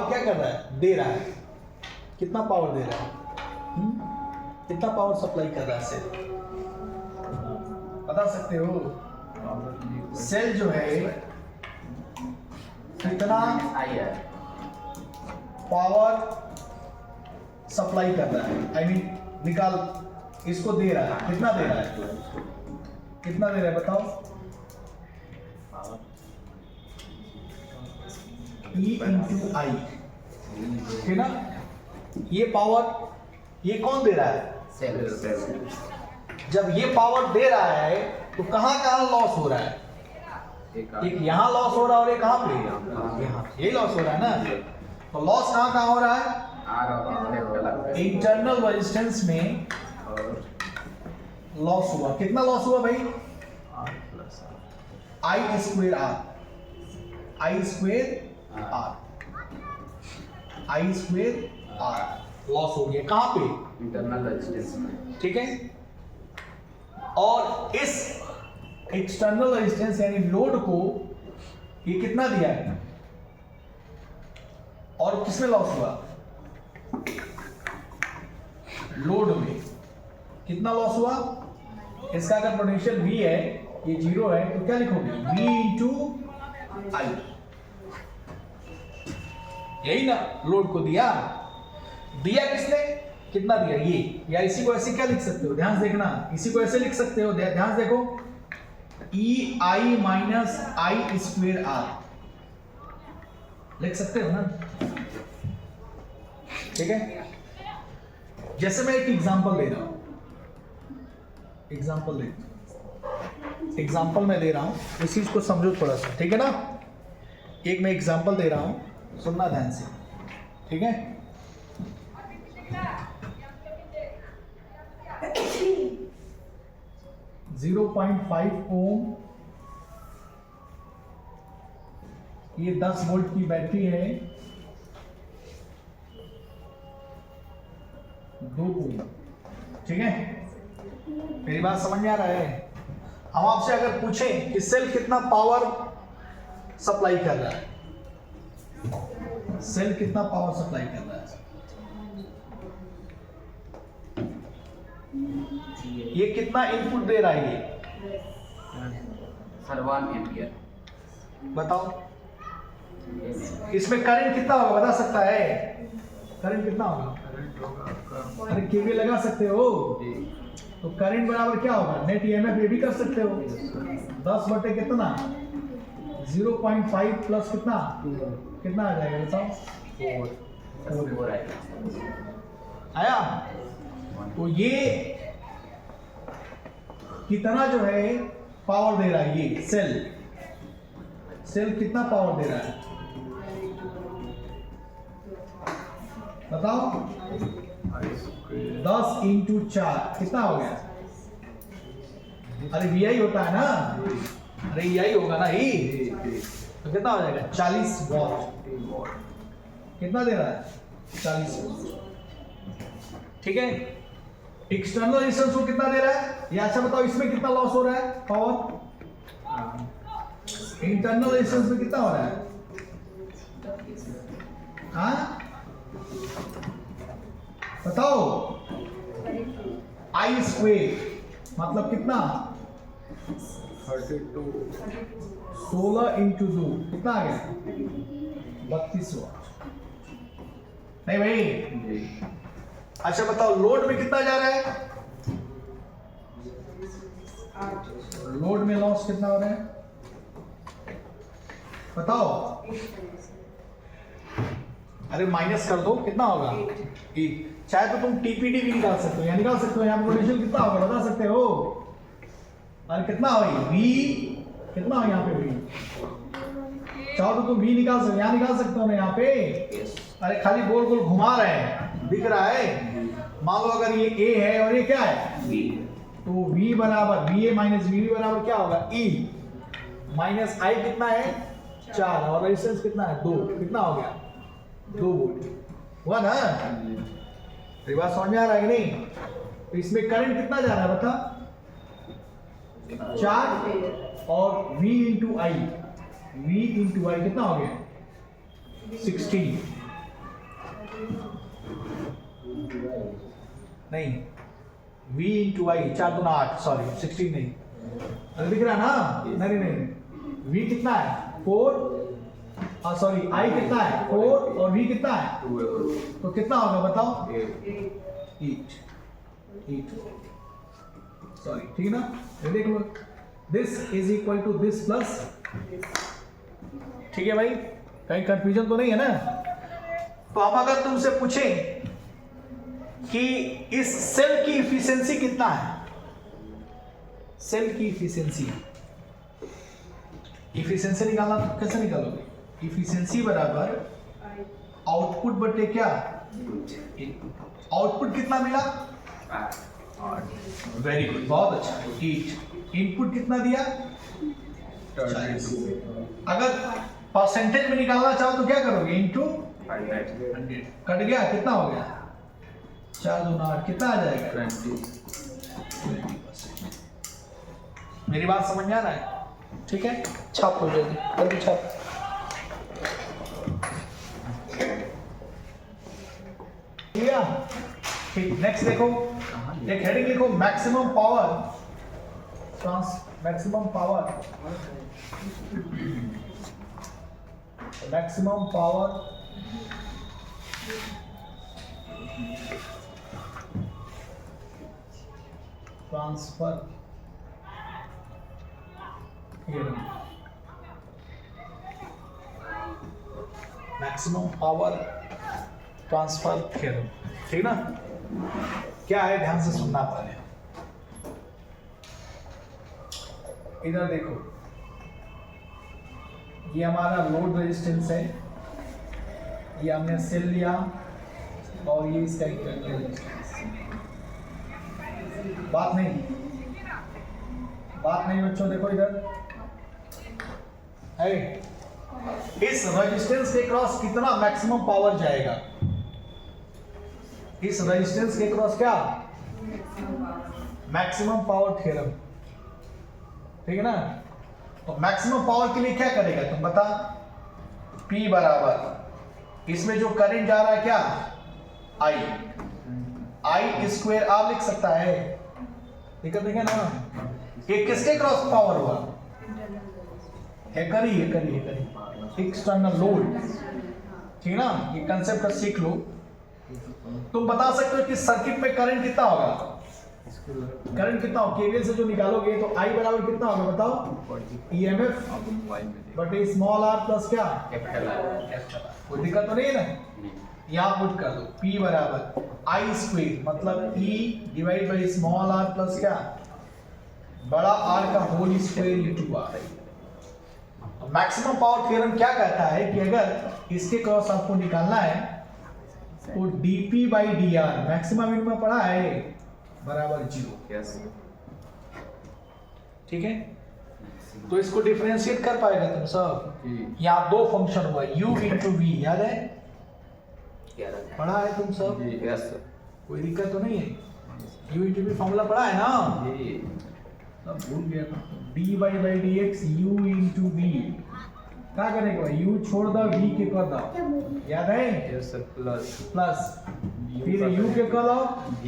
[SPEAKER 1] क्या कर रहा है, दे रहा है, कितना पावर दे रहा है? कितना पावर सप्लाई कर रहा है सेल, बता सकते हो? सेल जो है कितना पावर सप्लाई कर रहा है, आई मीन निकाल, इसको दे रहा है, कितना दे रहा है, कितना दे रहा है बताओ? E इंटू आई, ठीक ना? ये पावर, ये कौन दे रहा है?
[SPEAKER 2] सेल।
[SPEAKER 1] जब ये पावर दे रहा है तो कहाँ कहाँ लॉस हो रहा है? एक यहाँ लॉस हो रहा है और एक कहाँ पे? यहाँ, यही लॉस हो रहा है ना? तो लॉस कहाँ कहाँ हो रहा है? इंटरनल रेजिस्टेंस में लॉस हुआ, कितना लॉस हुआ भाई? I square R, I square R, I square R loss हो गया, कहाँ पे?
[SPEAKER 2] इंटरनल रेजिस्टेंस में,
[SPEAKER 1] ठीक है। और इस एक्सटर्नल रेजिस्टेंस यानी लोड को ये कितना दिया है और किसमें लॉस हुआ? लोड में कितना लॉस हुआ? इसका अगर पोटेंशियल V है, ये 0 है, तो क्या लिखोगे? V इंटू आई, यही ना लोड को दिया किसने, कितना दिया? ये, या इसी को ऐसे क्या लिख सकते हो, ध्यान से देखना, इसी को ऐसे लिख सकते हो, ध्यान से देखो, E I minus I square R लिख सकते हो ना? ठीक है। जैसे मैं एक एग्जांपल दे रहा हूं, एग्जांपल मैं दे रहा हूं, इस चीज को समझो थोड़ा सा, ठीक है ना? एक मैं एग्जांपल दे रहा हूं, सुनना ध्यान से, ठीक है? .5 ओम, ये 10 वोल्ट की बैटरी है, 2 ओम, ठीक है? मेरी बात समझ में आ रहा है? हम आपसे अगर पूछें कि सेल कितना पावर सप्लाई कर रहा है, सेल कितना पावर सप्लाई कर रहा है, ये कितना इनपुट दे रहा है, ये
[SPEAKER 2] सर 1 एम्पियर।
[SPEAKER 1] बताओ, इसमें करंट कितना होगा, बता सकता है? करंट कितना होगा? अरे केवीएल लगा सकते हो, तो करंट बराबर क्या होगा? नेट ईएमएफ ये भी कर सकते हो, 10 बटे कितना, 0.5 प्लस कितना, कितना आ जाएगा बताओ? 4 आया। तो ये कितना जो है पावर दे रहा है, ये सेल कितना पावर दे रहा है बताओ? 10 इंटू 4 कितना हो गया? अरे VI होता है ना, अरे EI होगा ना, ही तो कितना हो जाएगा? 40 वॉट। कितना दे रहा है? 40 वॉट, ठीक है। एक्सटर्नल रेजिस्टेंस को कितना दे रहा है? ये अच्छा बताओ, इसमें कितना लॉस हो रहा है पावर? इंटरनल रेजिस्टेंस में कितना हो रहा है? हाँ बताओ। I स्क्वेयर मतलब कितना? 16 इंटू 2 कितना आ गया? 32 वाट। नहीं भाई, अच्छा बताओ, लोड में कितना जा रहा है? लोड में लॉस कितना हो रहा है बताओ? अरे माइनस कर दो, कितना होगा? 1। चाहे तो तुम टीपीडी भी निकाल सकते हो, या निकाल सकते हो, यहाँ पर पोटेंशियल कितना होगा बता सकते हो? अरे कितना हो V कितना हो यहाँ पे? V चाहो तो तुम V निकाल सकते हो, यहाँ निकाल सकते हो ना यहाँ पे। अरे खाली गोल गोल घुमा रहे हैं, दिख रहा है? मान लो अगर ये A है और ये क्या है? तो V बराबर VA माइनस VB बराबर क्या होगा? E माइनस I कितना है? 4 और रेजिस्टेंस कितना है? 2। कितना हो गया? 2 वोल्ट। हुआ ना? ये बात समझ में आ रहा है कि नहीं? तो इसमें करंट कितना जा रहा है बता? 4 और V इंटू आई, कितना हो गया? 16 नहीं, V इंटू आई 4 दूना 8, सॉरी 16 नहीं, अरे दिख रहा है ना? नहीं, V कितना है? 4, सॉरी I कितना है? 4 और V कितना है? तो कितना होगा बताओ? 8, सॉरी, ठीक है ना? ये देख लो, this is equal to this plus, ठीक है भाई? कहीं कंफ्यूजन तो नहीं है ना? तो हम अगर तुमसे पूछें कि इस सेल की इफिशिएंसी कितना है, सेल की इफिशिएंसी निकालना, तो कैसे निकालोगे? इफिशिएंसी बराबर आउटपुट बटे क्या? आउटपुट कितना मिला? वेरी गुड, बहुत अच्छा, 8। इनपुट कितना दिया? 40। अगर परसेंटेज में निकालना चाहो तो क्या करोगे? इनटू 100। कट गया, कितना हो गया? 4 दूना 8, कितना आ जाएगा? 20%। मेरी बात समझ में आ रहा है? ठीक है, छाप हो जाएगी, जल्दी छाप। ठीक, नेक्स्ट देखो, एक हेडिंग लिखो, maximum power transfer theorem, maximum power transfer theorem, ठीक ना? क्या है, ध्यान से सुनना पड़ेगा। इधर देखो, ये हमारा लोड रेजिस्टेंस है, ये हमने सेल लिया और ये इसका इक्विवेलेंट रेजिस्टेंस। बात नहीं बच्चों, देखो इधर है, इस रेजिस्टेंस के क्रॉस कितना मैक्सिमम पावर जाएगा? इस रेजिस्टेंस के क्रॉस क्या? मैक्सिमम पावर थ्योरम, ठीक है ना? तो मैक्सिमम पावर के लिए क्या करेगा तुम बता? P बराबर, इसमें जो करंट जा रहा है क्या? I स्क्वायर आप लिख सकता है, दिक्कत नहीं है ना? ये किसके क्रॉस पावर हुआ? है करी एक्सटर्नल लोड, ठीक है ना? ये कंसेप्ट सीख लो। तुम बता सकते हो कि सर्किट में करंट कितना होगा? करंट कितना हो? केवीएल से जो निकालोगे तो I बराबर कितना होगा बताओ? EMF बटे स्मॉल r प्लस क्या? Capital R। कोई दिक्कत तो नहीं है ना? यहाँ पुट कर दो, P बराबर I स्क्वायर मतलब E divide by small r plus क्या? बड़ा R का whole square into R। Maximum power theorem क्या कहता है कि अगर इसके क्रॉस आपको निकालना है तो dP by dr, maximum minimum पढ़ा है, बराबर 0। ठीक है, तो इसको डिफरेंशिएट कर पाएगा तुम सब? यहाँ दो फंक्शन हुआ, u इंटू v, याद है? पढ़ा है तुम सब? कोई दिक्कत तो नहीं है? u इंटू v फॉर्मूला पढ़ा है ना? सब भूल गया था। dy by dx u into v, क्या करेगा? u छोड़ दो, v के कर दो, याद है? प्लस फिर u के कर दो, v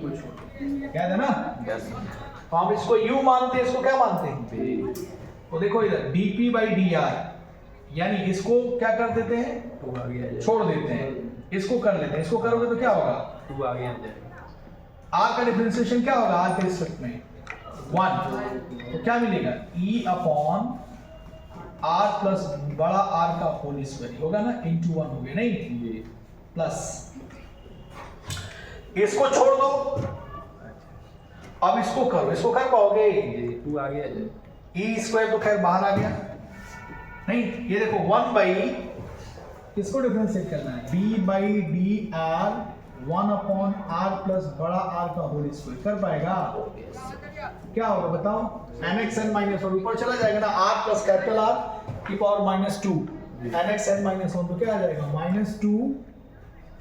[SPEAKER 1] को छोड़, याद है ना? तो हम इसको u मानते हैं, इसको क्या मानते हैं? तो देखो इधर dp बाई dr, यानी इसको क्या कर देते हैं? छोड़ देते हैं, इसको कर लेते हैं। इसको करोगे तो क्या होगा? 2 आगे आ जाएगा। r का डिफरेंशिएशन क्या होगा? r के रिस्पेक्ट में 1, तो क्या मिलेगा? e अपॉन r प्लस बड़ा R का होल स्क्वायर होगा ना, इंटू 1 हो गया, नहीं? प्लस इसको छोड़ दो, अब इसको करो, इसको कर पाओगे? 2 आ गया, e स्क्वायर तो खैर बाहर आ गया, नहीं? ये देखो 1 बाई, इसको डिफरेंशिएट करना है, d by D R 1 upon r plus बड़ा R का होल स्क्वायर, कर पाएगा? क्या होगा बताओ? mxn माइनस, और ऊपर चला जाएगा ना, r प्लस कैपिटल R की power -2 N X N minus one, तो क्या आ जाएगा -2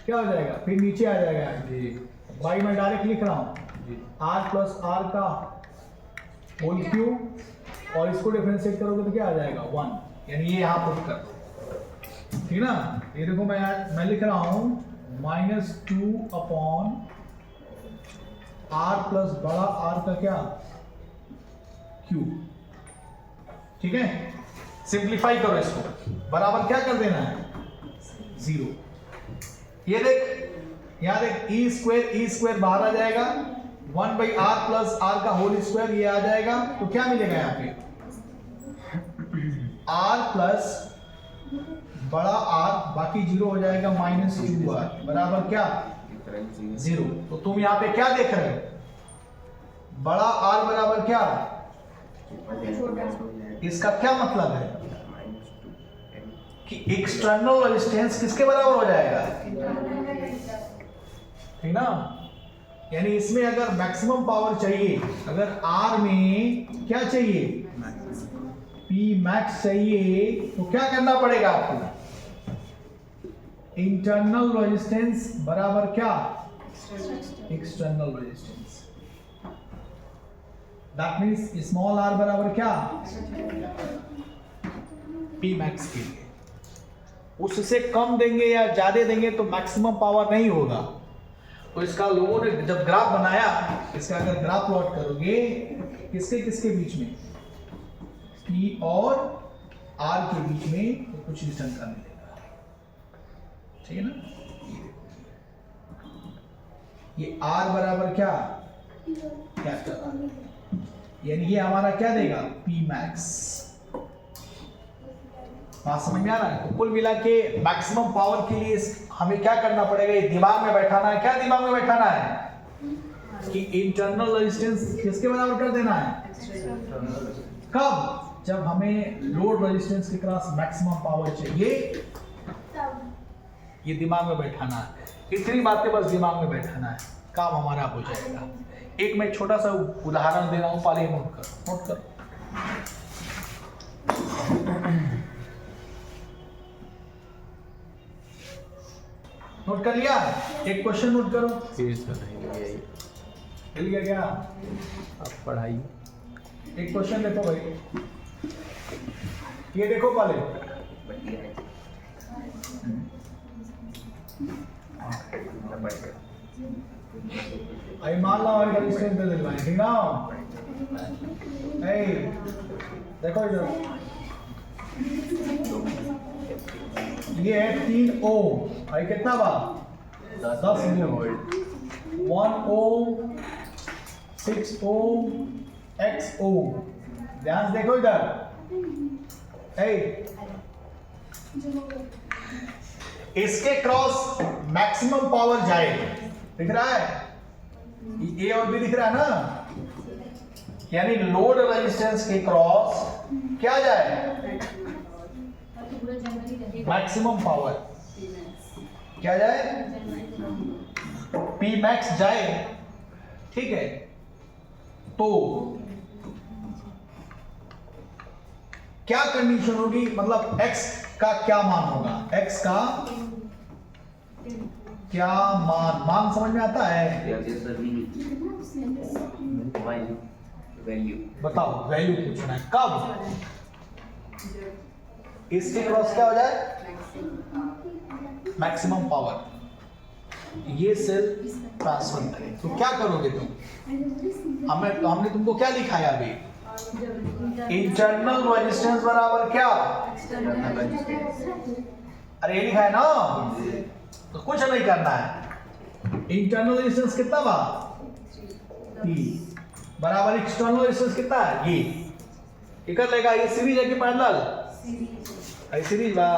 [SPEAKER 1] क्या हो जाएगा, फिर नीचे आ जाएगा
[SPEAKER 2] जी
[SPEAKER 1] भाई, मैं डायरेक्ट लिख रहा हूँ
[SPEAKER 2] जी
[SPEAKER 1] r प्लस आर का होल क्यूब, और इसको डिफरेंशिएट करोगे तो क्या आ जाएगा 1, यानी ये यहाँ पुट कर दो, ठीक ना। ये देखो मैं लिख रहा हूँ -2 अपॉन r प्लस बड़ा R का क्या क्यूब, ठीक है। सिंप्लीफाई करो इसको, बराबर क्या कर देना है 0। ये देख यहाँ देख ई स्क्वायर बाहर आ जाएगा, 1/r प्लस r का होल स्क्वायर ये आ जाएगा, तो क्या मिलेगा यहाँ पे r प्लस बड़ा R, बाकी 0 हो जाएगा -2r बराबर क्या 0। तो तुम यहाँ पे क्या देख रहे हो, बड़ा R बराबर क्या, इसका क्या मतलब है कि एक्सटर्नल रेजिस्टेंस किसके बराबर हो जाएगा, ठीक ना। यानी इसमें अगर मैक्सिमम पावर चाहिए, अगर R में क्या चाहिए P मैक्स चाहिए, तो क्या करना पड़ेगा आपको, इंटरनल रेजिस्टेंस बराबर क्या external resistance, that means small r बराबर क्या P मैक्स के लिए। उससे कम देंगे या ज्यादा देंगे तो मैक्सिमम पावर नहीं होगा। तो इसका लोगों ने जब ग्राफ बनाया, इसका अगर ग्राफ प्लॉट करोगे किसके किसके बीच में, P और R के बीच में, तो कुछ इस ढंग का मिलेगा, ठीक है ना। ये R बराबर क्या कैपिटल, यानी ये हमारा क्या देगा P मैक्स। बात समझ में आ रहा है। तो कुल मिला के मैक्सिमम पावर के लिए हमें क्या करना पड़ेगा, ये दिमाग में बैठाना है। क्या दिमाग में बैठाना है कि इंटरनल रेजिस्टेंस किसके बराबर कर देना है, कब, जब हमें लोड रेजिस्टेंस के क्रॉस मैक्सिमम पावर चाहिए, ये दिमाग में बैठाना है। इतनी बातें बस दिमाग में बैठाना है, काम हमारा हो जाएगा। एक मैं छोटा सा उदाहरण दे रहा हूं, पहले नोट करो। नोट कर लिया, एक क्वेश्चन नोट करो। मिल गया क्या,
[SPEAKER 2] आप पढ़ाई
[SPEAKER 1] एक क्वेश्चन देखो भाई, ये देखो पहले, आई मान लो और रेजिस्टेंस दे दिलवाएं, ठीक ना। ए देखो इधर, ये है 3 ओम, आई कितना बा 10 वोल्ट, 1 ओम, 6 ओम, x ओम। ध्यान से देखो इधर, इसके क्रॉस मैक्सिमम पावर जाएगी, दिख रहा है, ए और बी दिख रहा है ना, यानी लोड रेजिस्टेंस के क्रॉस क्या जाए मैक्सिमम पावर, क्या जाए P मैक्स जाए, ठीक है। तो क्या कंडीशन होगी, मतलब x का क्या मान होगा, x का क्या मान समझ में आता है, बताओ वैल्यू पूछना है, कब इसके क्रॉस क्या हो जाए मैक्सिमम पावर, ये सेल ट्रांसफर करें। तो क्या करोगे तुम, हमने तुमको क्या लिखा है अभी, इंटरनल रेजिस्टेंस बराबर क्या, अरे ये लिखा है ना, तो कुछ नहीं करना है। इंटरनल रेजिस्टेंस कितना बा P बराबर एक्सटर्नल रेजिस्टेंस कितना है, ये कर लेगा, ये सीरीज है कि पैरेलल, आई सीरीज बा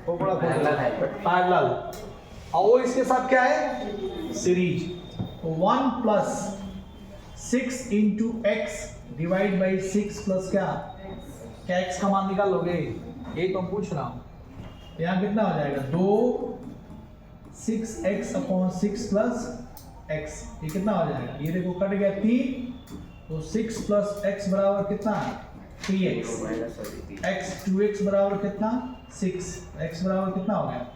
[SPEAKER 1] वो बड़ा पैरेलल, और वो इसके साथ क्या है series. 1 plus 6 into x divide by 6 plus क्या x का मान निकाल लोगे, यही तो पूछ रहा हूँ। यहाँ कितना हो जाएगा 2 6x अपॉन 6 प्लस x, ये कितना हो जाएगा, ये देखो कट गया 3, तो 6 प्लस x बराबर कितना 3x, x 2x बराबर कितना 6, x बराबर कितना हो गया,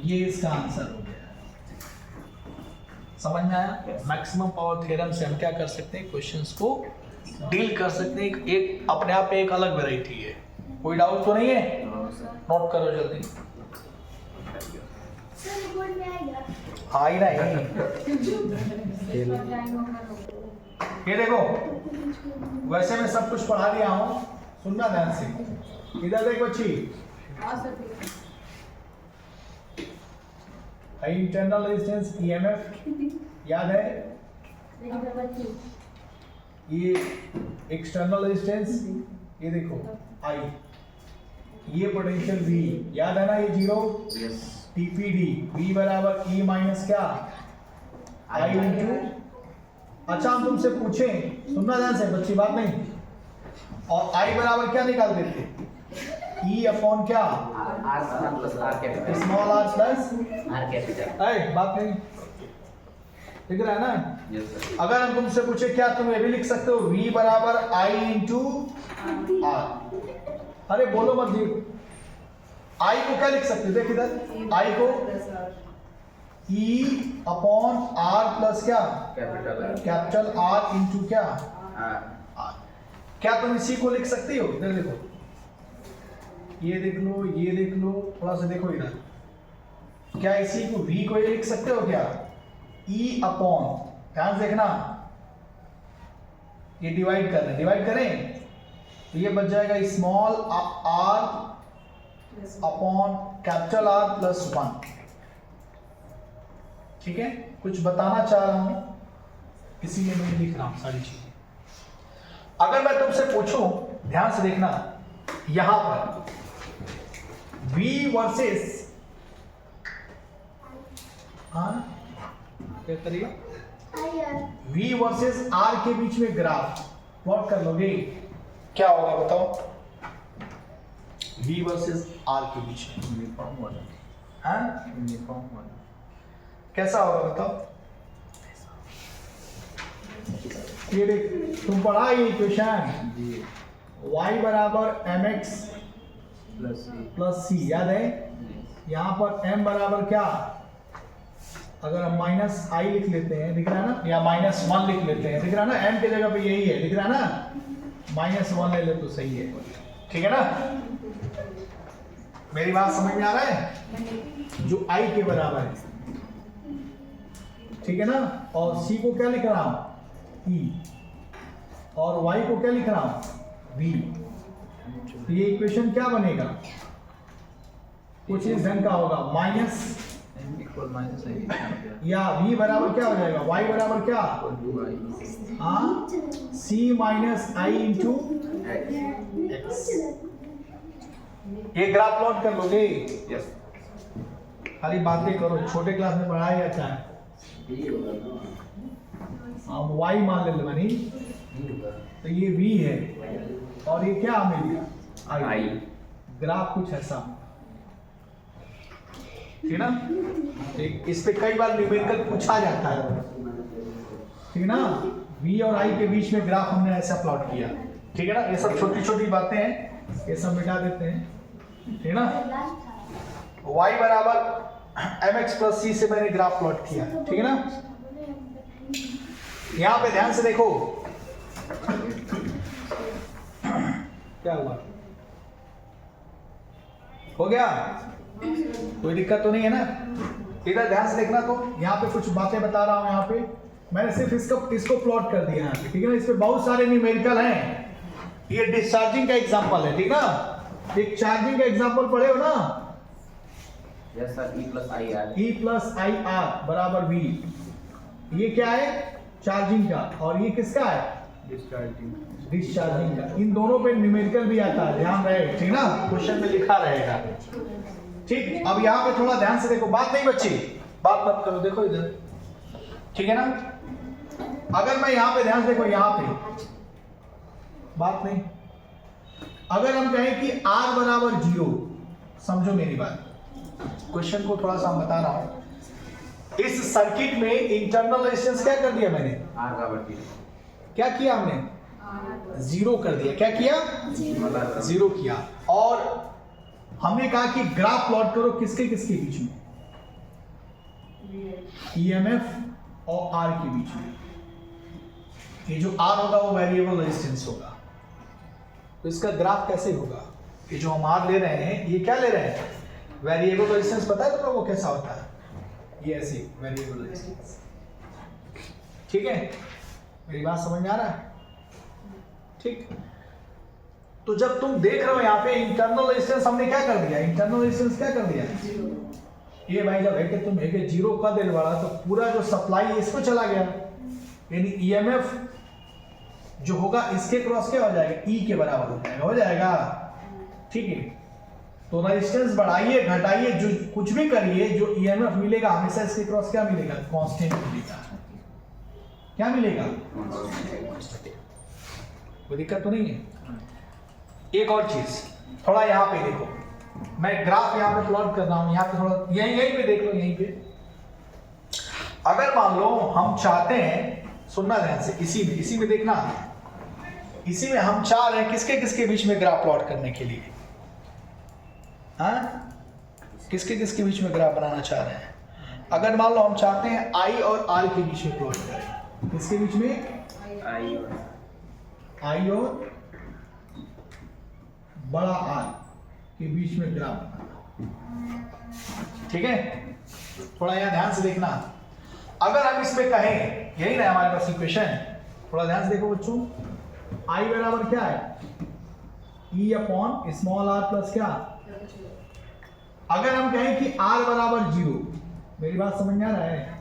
[SPEAKER 1] ये इसका आंसर हो गया। समझ में आया? मैक्सिमम पावर थ्योरम से हम क्या कर सकते हैं, क्वेश्चंस को डील कर सकते हैं। एक अपने आप में एक अलग वैरायटी है। कोई डाउट तो नहीं है? नोट करो जल्दी। आई नहीं, ये देखो, वैसे मैं सब कुछ पढ़ा दिया हूँ, सुनना ध्यान से। इधर देखो बच्ची, इंटरनल रेजिस्टेंस EMF याद है, ये एक्सटर्नल रेजिस्टेंस, ये देखो I, ये पोटेंशियल V याद है ना, ये 0, TPD V बराबर E माइनस क्या I इंटू। अच्छा हम तुमसे पूछें, सुनना ध्यान से बच्ची, बात नहीं, और I बराबर क्या निकाल देते, E अपॉन क्या, स्मॉल r प्लस r, बात नहीं, दिख रहा है ना? अगर हम तुमसे पूछे क्या तुम ये भी लिख सकते हो, V बराबर I इंटू R, अरे बोलो मत जी, I को क्या लिख सकते हो, देख इधर, I को E अपॉन R प्लस क्या, कैपिटल R इंटू क्या R। क्या तुम इसी को लिख सकती हो, इधर देखो, ये देख लो, ये देख लो, थोड़ा सा देखो इधर, क्या इसी को V को ये लिख सकते हो क्या, E अपॉन, ध्यान से देखना, ये डिवाइड कर रहे हैं, डिवाइड करें तो ये बच जाएगा small r upon capital R plus 1। ठीक है, कुछ बताना चाह रहा हूं, इसीलिए मैं लिख रहा हूं सारी चीजें। अगर मैं तुमसे पूछूं, ध्यान से देखना, यहां पर V वर्सेस, हाँ क्या करिए, V वर्सेस R के बीच में ग्राफ प्लॉट कर लोगे, क्या होगा बताओ, V वर्सेस R के बीच में, हाँ कैसा होगा बताओ। ये देख, तुम पढ़ा ये क्वेश्चन, y बराबर mx प्लस c, याद है? यहाँ पर m बराबर क्या, अगर हम माइनस i लिख लेते हैं, दिख रहा है ना, या -1 लिख लेते हैं, दिख रहा है ना, m की जगह पे यही है, दिख रहा है ना, -1 ले ले तो सही है, ठीक है ना? मेरी बात समझ में आ रहा है? जो i के बराबर है, ठीक है ना, और c को क्या लिख रहा हूं, e, और y को क्या लिख रहा हूं, v। तो ये इक्वेशन क्या बनेगा, कुछ इस ढंग का होगा, माइनस या v बराबर क्या हो जाएगा, y बराबर क्या, हाँ, c minus i into x। ये ग्राफ प्लॉट कर लोगे, यस, खाली बातें करो, छोटे क्लास में पढ़ाया जाता है। अब y मान ले बनी, तो ये v है, और ये क्या मिल गया, i। ग्राफ कुछ ऐसा, ठीक ना, इस पे कई बार न्यूमेरिकल पूछा जाता है, ठीक ना, v और i के बीच में ग्राफ हमने ऐसा प्लॉट किया, ठीक है ना। ये सब छोटी छोटी बातें हैं, ये सब मिटा देते हैं, ठीक ना। y बराबर mx प्लस c से मैंने ग्राफ प्लॉट किया, ठीक है ना। यहां पे ध्यान से देखो क्या हुआ, हो गया, कोई दिक्कत तो नहीं है ना। इधर ध्यान से देखना, तो यहाँ पे कुछ बातें बता रहा हूँ, यहाँ पे मैंने सिर्फ इसको प्लॉट कर दिया यहाँ पे, ठीक है ना। इस पे बहुत सारे न्यूमेरिकल हैं, ये डिस्चार्जिंग का एग्जांपल है, ठीक ना। एक चार्जिंग का एग्जांपल पढ़े हो ना,
[SPEAKER 2] yes sir, E
[SPEAKER 1] plus I R बराबर V। ये क्या है, चार्जिंग का, और ये किसका है, डिस्चार्जिंग का। इन दोनों पे न्यूमेरिकल भी आता है, ध्यान रहे, ठीक ना, क्वेश्चन में लिखा रहेगा, ठीक। अब यहाँ पे थोड़ा ध्यान से देखो, बात नहीं बच्चे, बात मत करो, देखो इधर, ठीक है ना। अगर मैं यहाँ पे ध्यान से देखो, यहाँ पे बात नहीं, अगर हम कहें कि R बराबर 0, समझो मेरी बात, क्वेश्चन को थोड़ा सा हम बता रहा हूं। इस सर्किट में इंटरनल रेजिस्टेंस क्या कर दिया मैंने,
[SPEAKER 2] R बराबर
[SPEAKER 1] क्या किया हमने? जीरो कर दिया। क्या किया? जीरो किया। और हमने कहा कि ग्राफ प्लॉट करो किसके किसके बीच में? ईएमएफ और आर के बीच में। ये जो आर होगा वो वेरिएबल रेजिस्टेंस होगा। तो इसका ग्राफ कैसे होगा? ये जो हम आर ले रहे हैं, ये क्या ले रहे हैं? Variable resistance. पता है तुम लोगों को कैसा होता है? ये ऐसे वेरिएबल रेजिस्टेंस। ठीक है, मेरी बात समझ में आ रहा है? ठीक। तो जब तुम देख रहे हो यहाँ पे इंटरनल रेजिस्टेंस हमने क्या कर दिया? इंटरनल रेजिस्टेंस क्या कर दिया? ये भाई जब है कि तुम है कि जीरो का देने वाला तो पूरा जो सप्लाई है इसको चला गया, यानी ईएमएफ जो होगा इसके क्रॉस क्या हो जाएगा? ई के बराबर हो जाएगा। ठीक है, तो रेजिस्टेंस बढ़ाइए घटाइए जो कुछ भी करिए, जो ईएमएफ मिलेगा हमेशा इसके क्रॉस क्या मिलेगा? कांस्टेंट मिलेगा। क्या मिलेगा? कोई दिक्कत तो नहीं है? एक और चीज, थोड़ा यहाँ पे देखो, मैं ग्राफ यहाँ पे प्लॉट कर रहा हूं, यहाँ पे थोड़ा यहीं पे देख लो, यहीं पे। अगर मान लो हम चाहते हैं, सुनना ध्यान से, इसी में देखना, इसी में हम चाह रहे हैं किसके किसके बीच में ग्राफ प्लॉट करने के लिए? हाँ, किसके किसके बीच में ग्राफ बनाना चाह रहे हैं? अगर मान लो हम चाहते हैं आई और आर के बीच में प्लॉट करें, किसके बीच में? आई और बड़ा आर के बीच में ग्राफ बनाना। ठीक है, थोड़ा यहां ध्यान से देखना। अगर हम इसमें कहें, यही ना हमारे पास इक्वेशन, थोड़ा ध्यान से देखो बच्चों, आई बराबर क्या है? E upon small R plus क्या? अगर हम कहें कि आर बराबर जीरो, मेरी बात समझ में आ रहा है?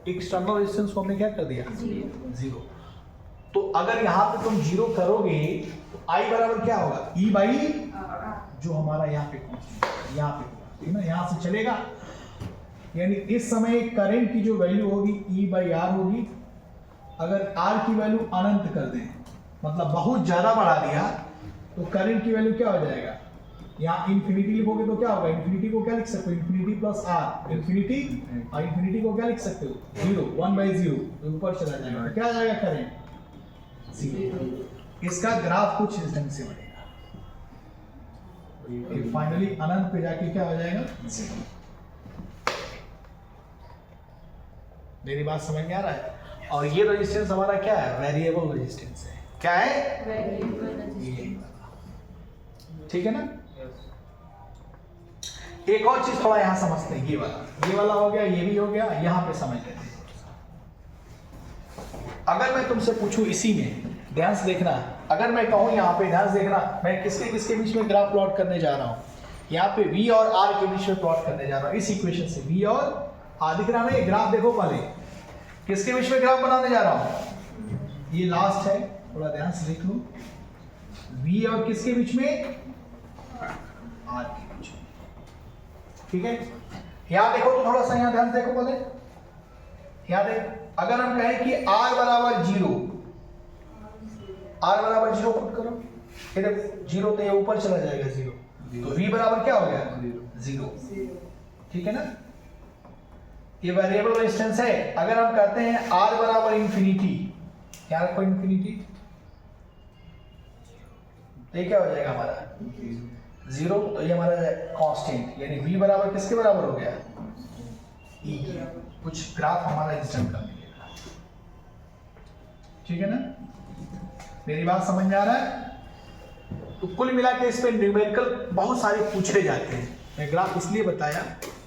[SPEAKER 1] एक्सटर्नल रेजिस्टेंस को हमने क्या कर दिया? जीरो। तो अगर यहां पे तुम जीरो करोगे तो आई बराबर क्या होगा? ई बाई जो हमारा यहाँ पे यहाँ पे, ठीक ना, यहां से चलेगा, यानी इस समय करंट की जो वैल्यू होगी ई बाई आर होगी। अगर आर की वैल्यू अनंत कर दें, मतलब बहुत ज्यादा बढ़ा दिया, तो करंट की वैल्यू क्या हो जाएगा? यहाँ इंफिनिटी लिखोगे तो क्या होगा? इंफिनिटी को क्या लिख सकते हो? इंफिनिटी प्लस आर, इंफिनिटी, और इंफिनिटी को क्या लिख सकते हो? जीरो, 1/0, तो ऊपर चला जाएगा, तो क्या आ जाएगा? Current zero. इसका ग्राफ कुछ इस ढंग से बनेगा, फाइनली अनंत पे जाके क्या हो जाएगा? जीरो। मेरी बात समझ में आ रहा है? और ये रेजिस्टेंस हमारा क्या है? वेरिएबल रेजिस्टेंस है। क्या है? वेरिएबल। ठीक है ना? एक और चीज थोड़ा यहां समझते हैं, ये वाला हो गया, ये भी हो गया, यहां पे समझ लेते हैं। अगर मैं तुमसे पूछूं इसी में, ध्यान से देखना, अगर मैं कहूं यहाँ पे, ध्यान से देखना, मैं किसके किसके बीच में ग्राफ प्लॉट करने जा रहा हूं? यहाँ पे V और R के बीच में प्लॉट करने जा रहा हूं, इस इक्वेशन से V और R दिख रहा है ना? ये ग्राफ देखो पहले, किसके बीच में ग्राफ बनाने जा रहा हूं? ये लास्ट है, थोड़ा ध्यान से देख लो, V और किसके बीच में? R के बीच में। ठीक है, यहां देखो तो थोड़ा सा यहां ध्यान से देखो पहले, यहां देख, अगर हम कहें कि R बराबर जीरो, R बराबर जीरो पुट करो, इधर जीरो तो ये ऊपर चला जाएगा जीरो, तो V बराबर क्या हो गया? जीरो। ठीक है ना? ये वेरिएबल रेजिस्टेंस है। अगर हम कहते हैं R बराबर इंफिनिटी, क्या रखो? इंफिनिटी, तो ये क्या हो जाएगा हमारा? जीरो। तो ये हमारा कांस्टेंट, यानी V बराबर किसके बराबर हो गया? E के। कुछ ग्राफ हमारा इस ढंग का मिलेगा। ठीक है ना? मेरी बात समझ में आ रहा है? तो कुल मिला के इसमें न्यूमेरिकल बहुत सारे पूछे जाते हैं। मैं ग्राफ इसलिए बताया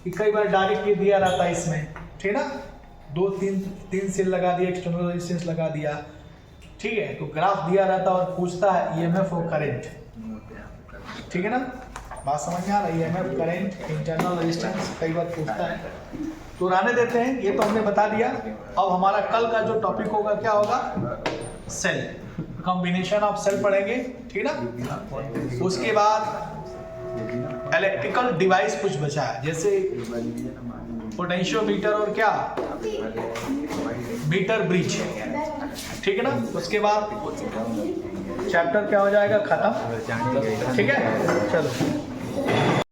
[SPEAKER 1] कि कई बार डायरेक्ट ये दिया रहता है इसमें, ठीक है ना, 2-3 सेल लगा दिया, एक्सटर्नल रेजिस्टेंस लगा दिया, ठीक है, तो ग्राफ दिया रहता है और पूछता है ईएमएफ और करंट। ठीक है ना? बात समझ में आ रहा है? ईएमएफ, करंट, इंटरनल रेजिस्टेंस कई बार पूछता है, तो रहने देते हैं, ये तो हमने बता दिया। अब हमारा कल का जो टॉपिक होगा क्या होगा? सेल, कॉम्बिनेशन ऑफ सेल पढ़ेंगे, ठीक है ना? उसके बाद इलेक्ट्रिकल डिवाइस कुछ बचा है, जैसे पोटेंशियोमीटर और क्या, मीटर ब्रिज, ठीक है ना? उसके बाद चैप्टर क्या हो जाएगा? खत्म। ठीक है, चलो।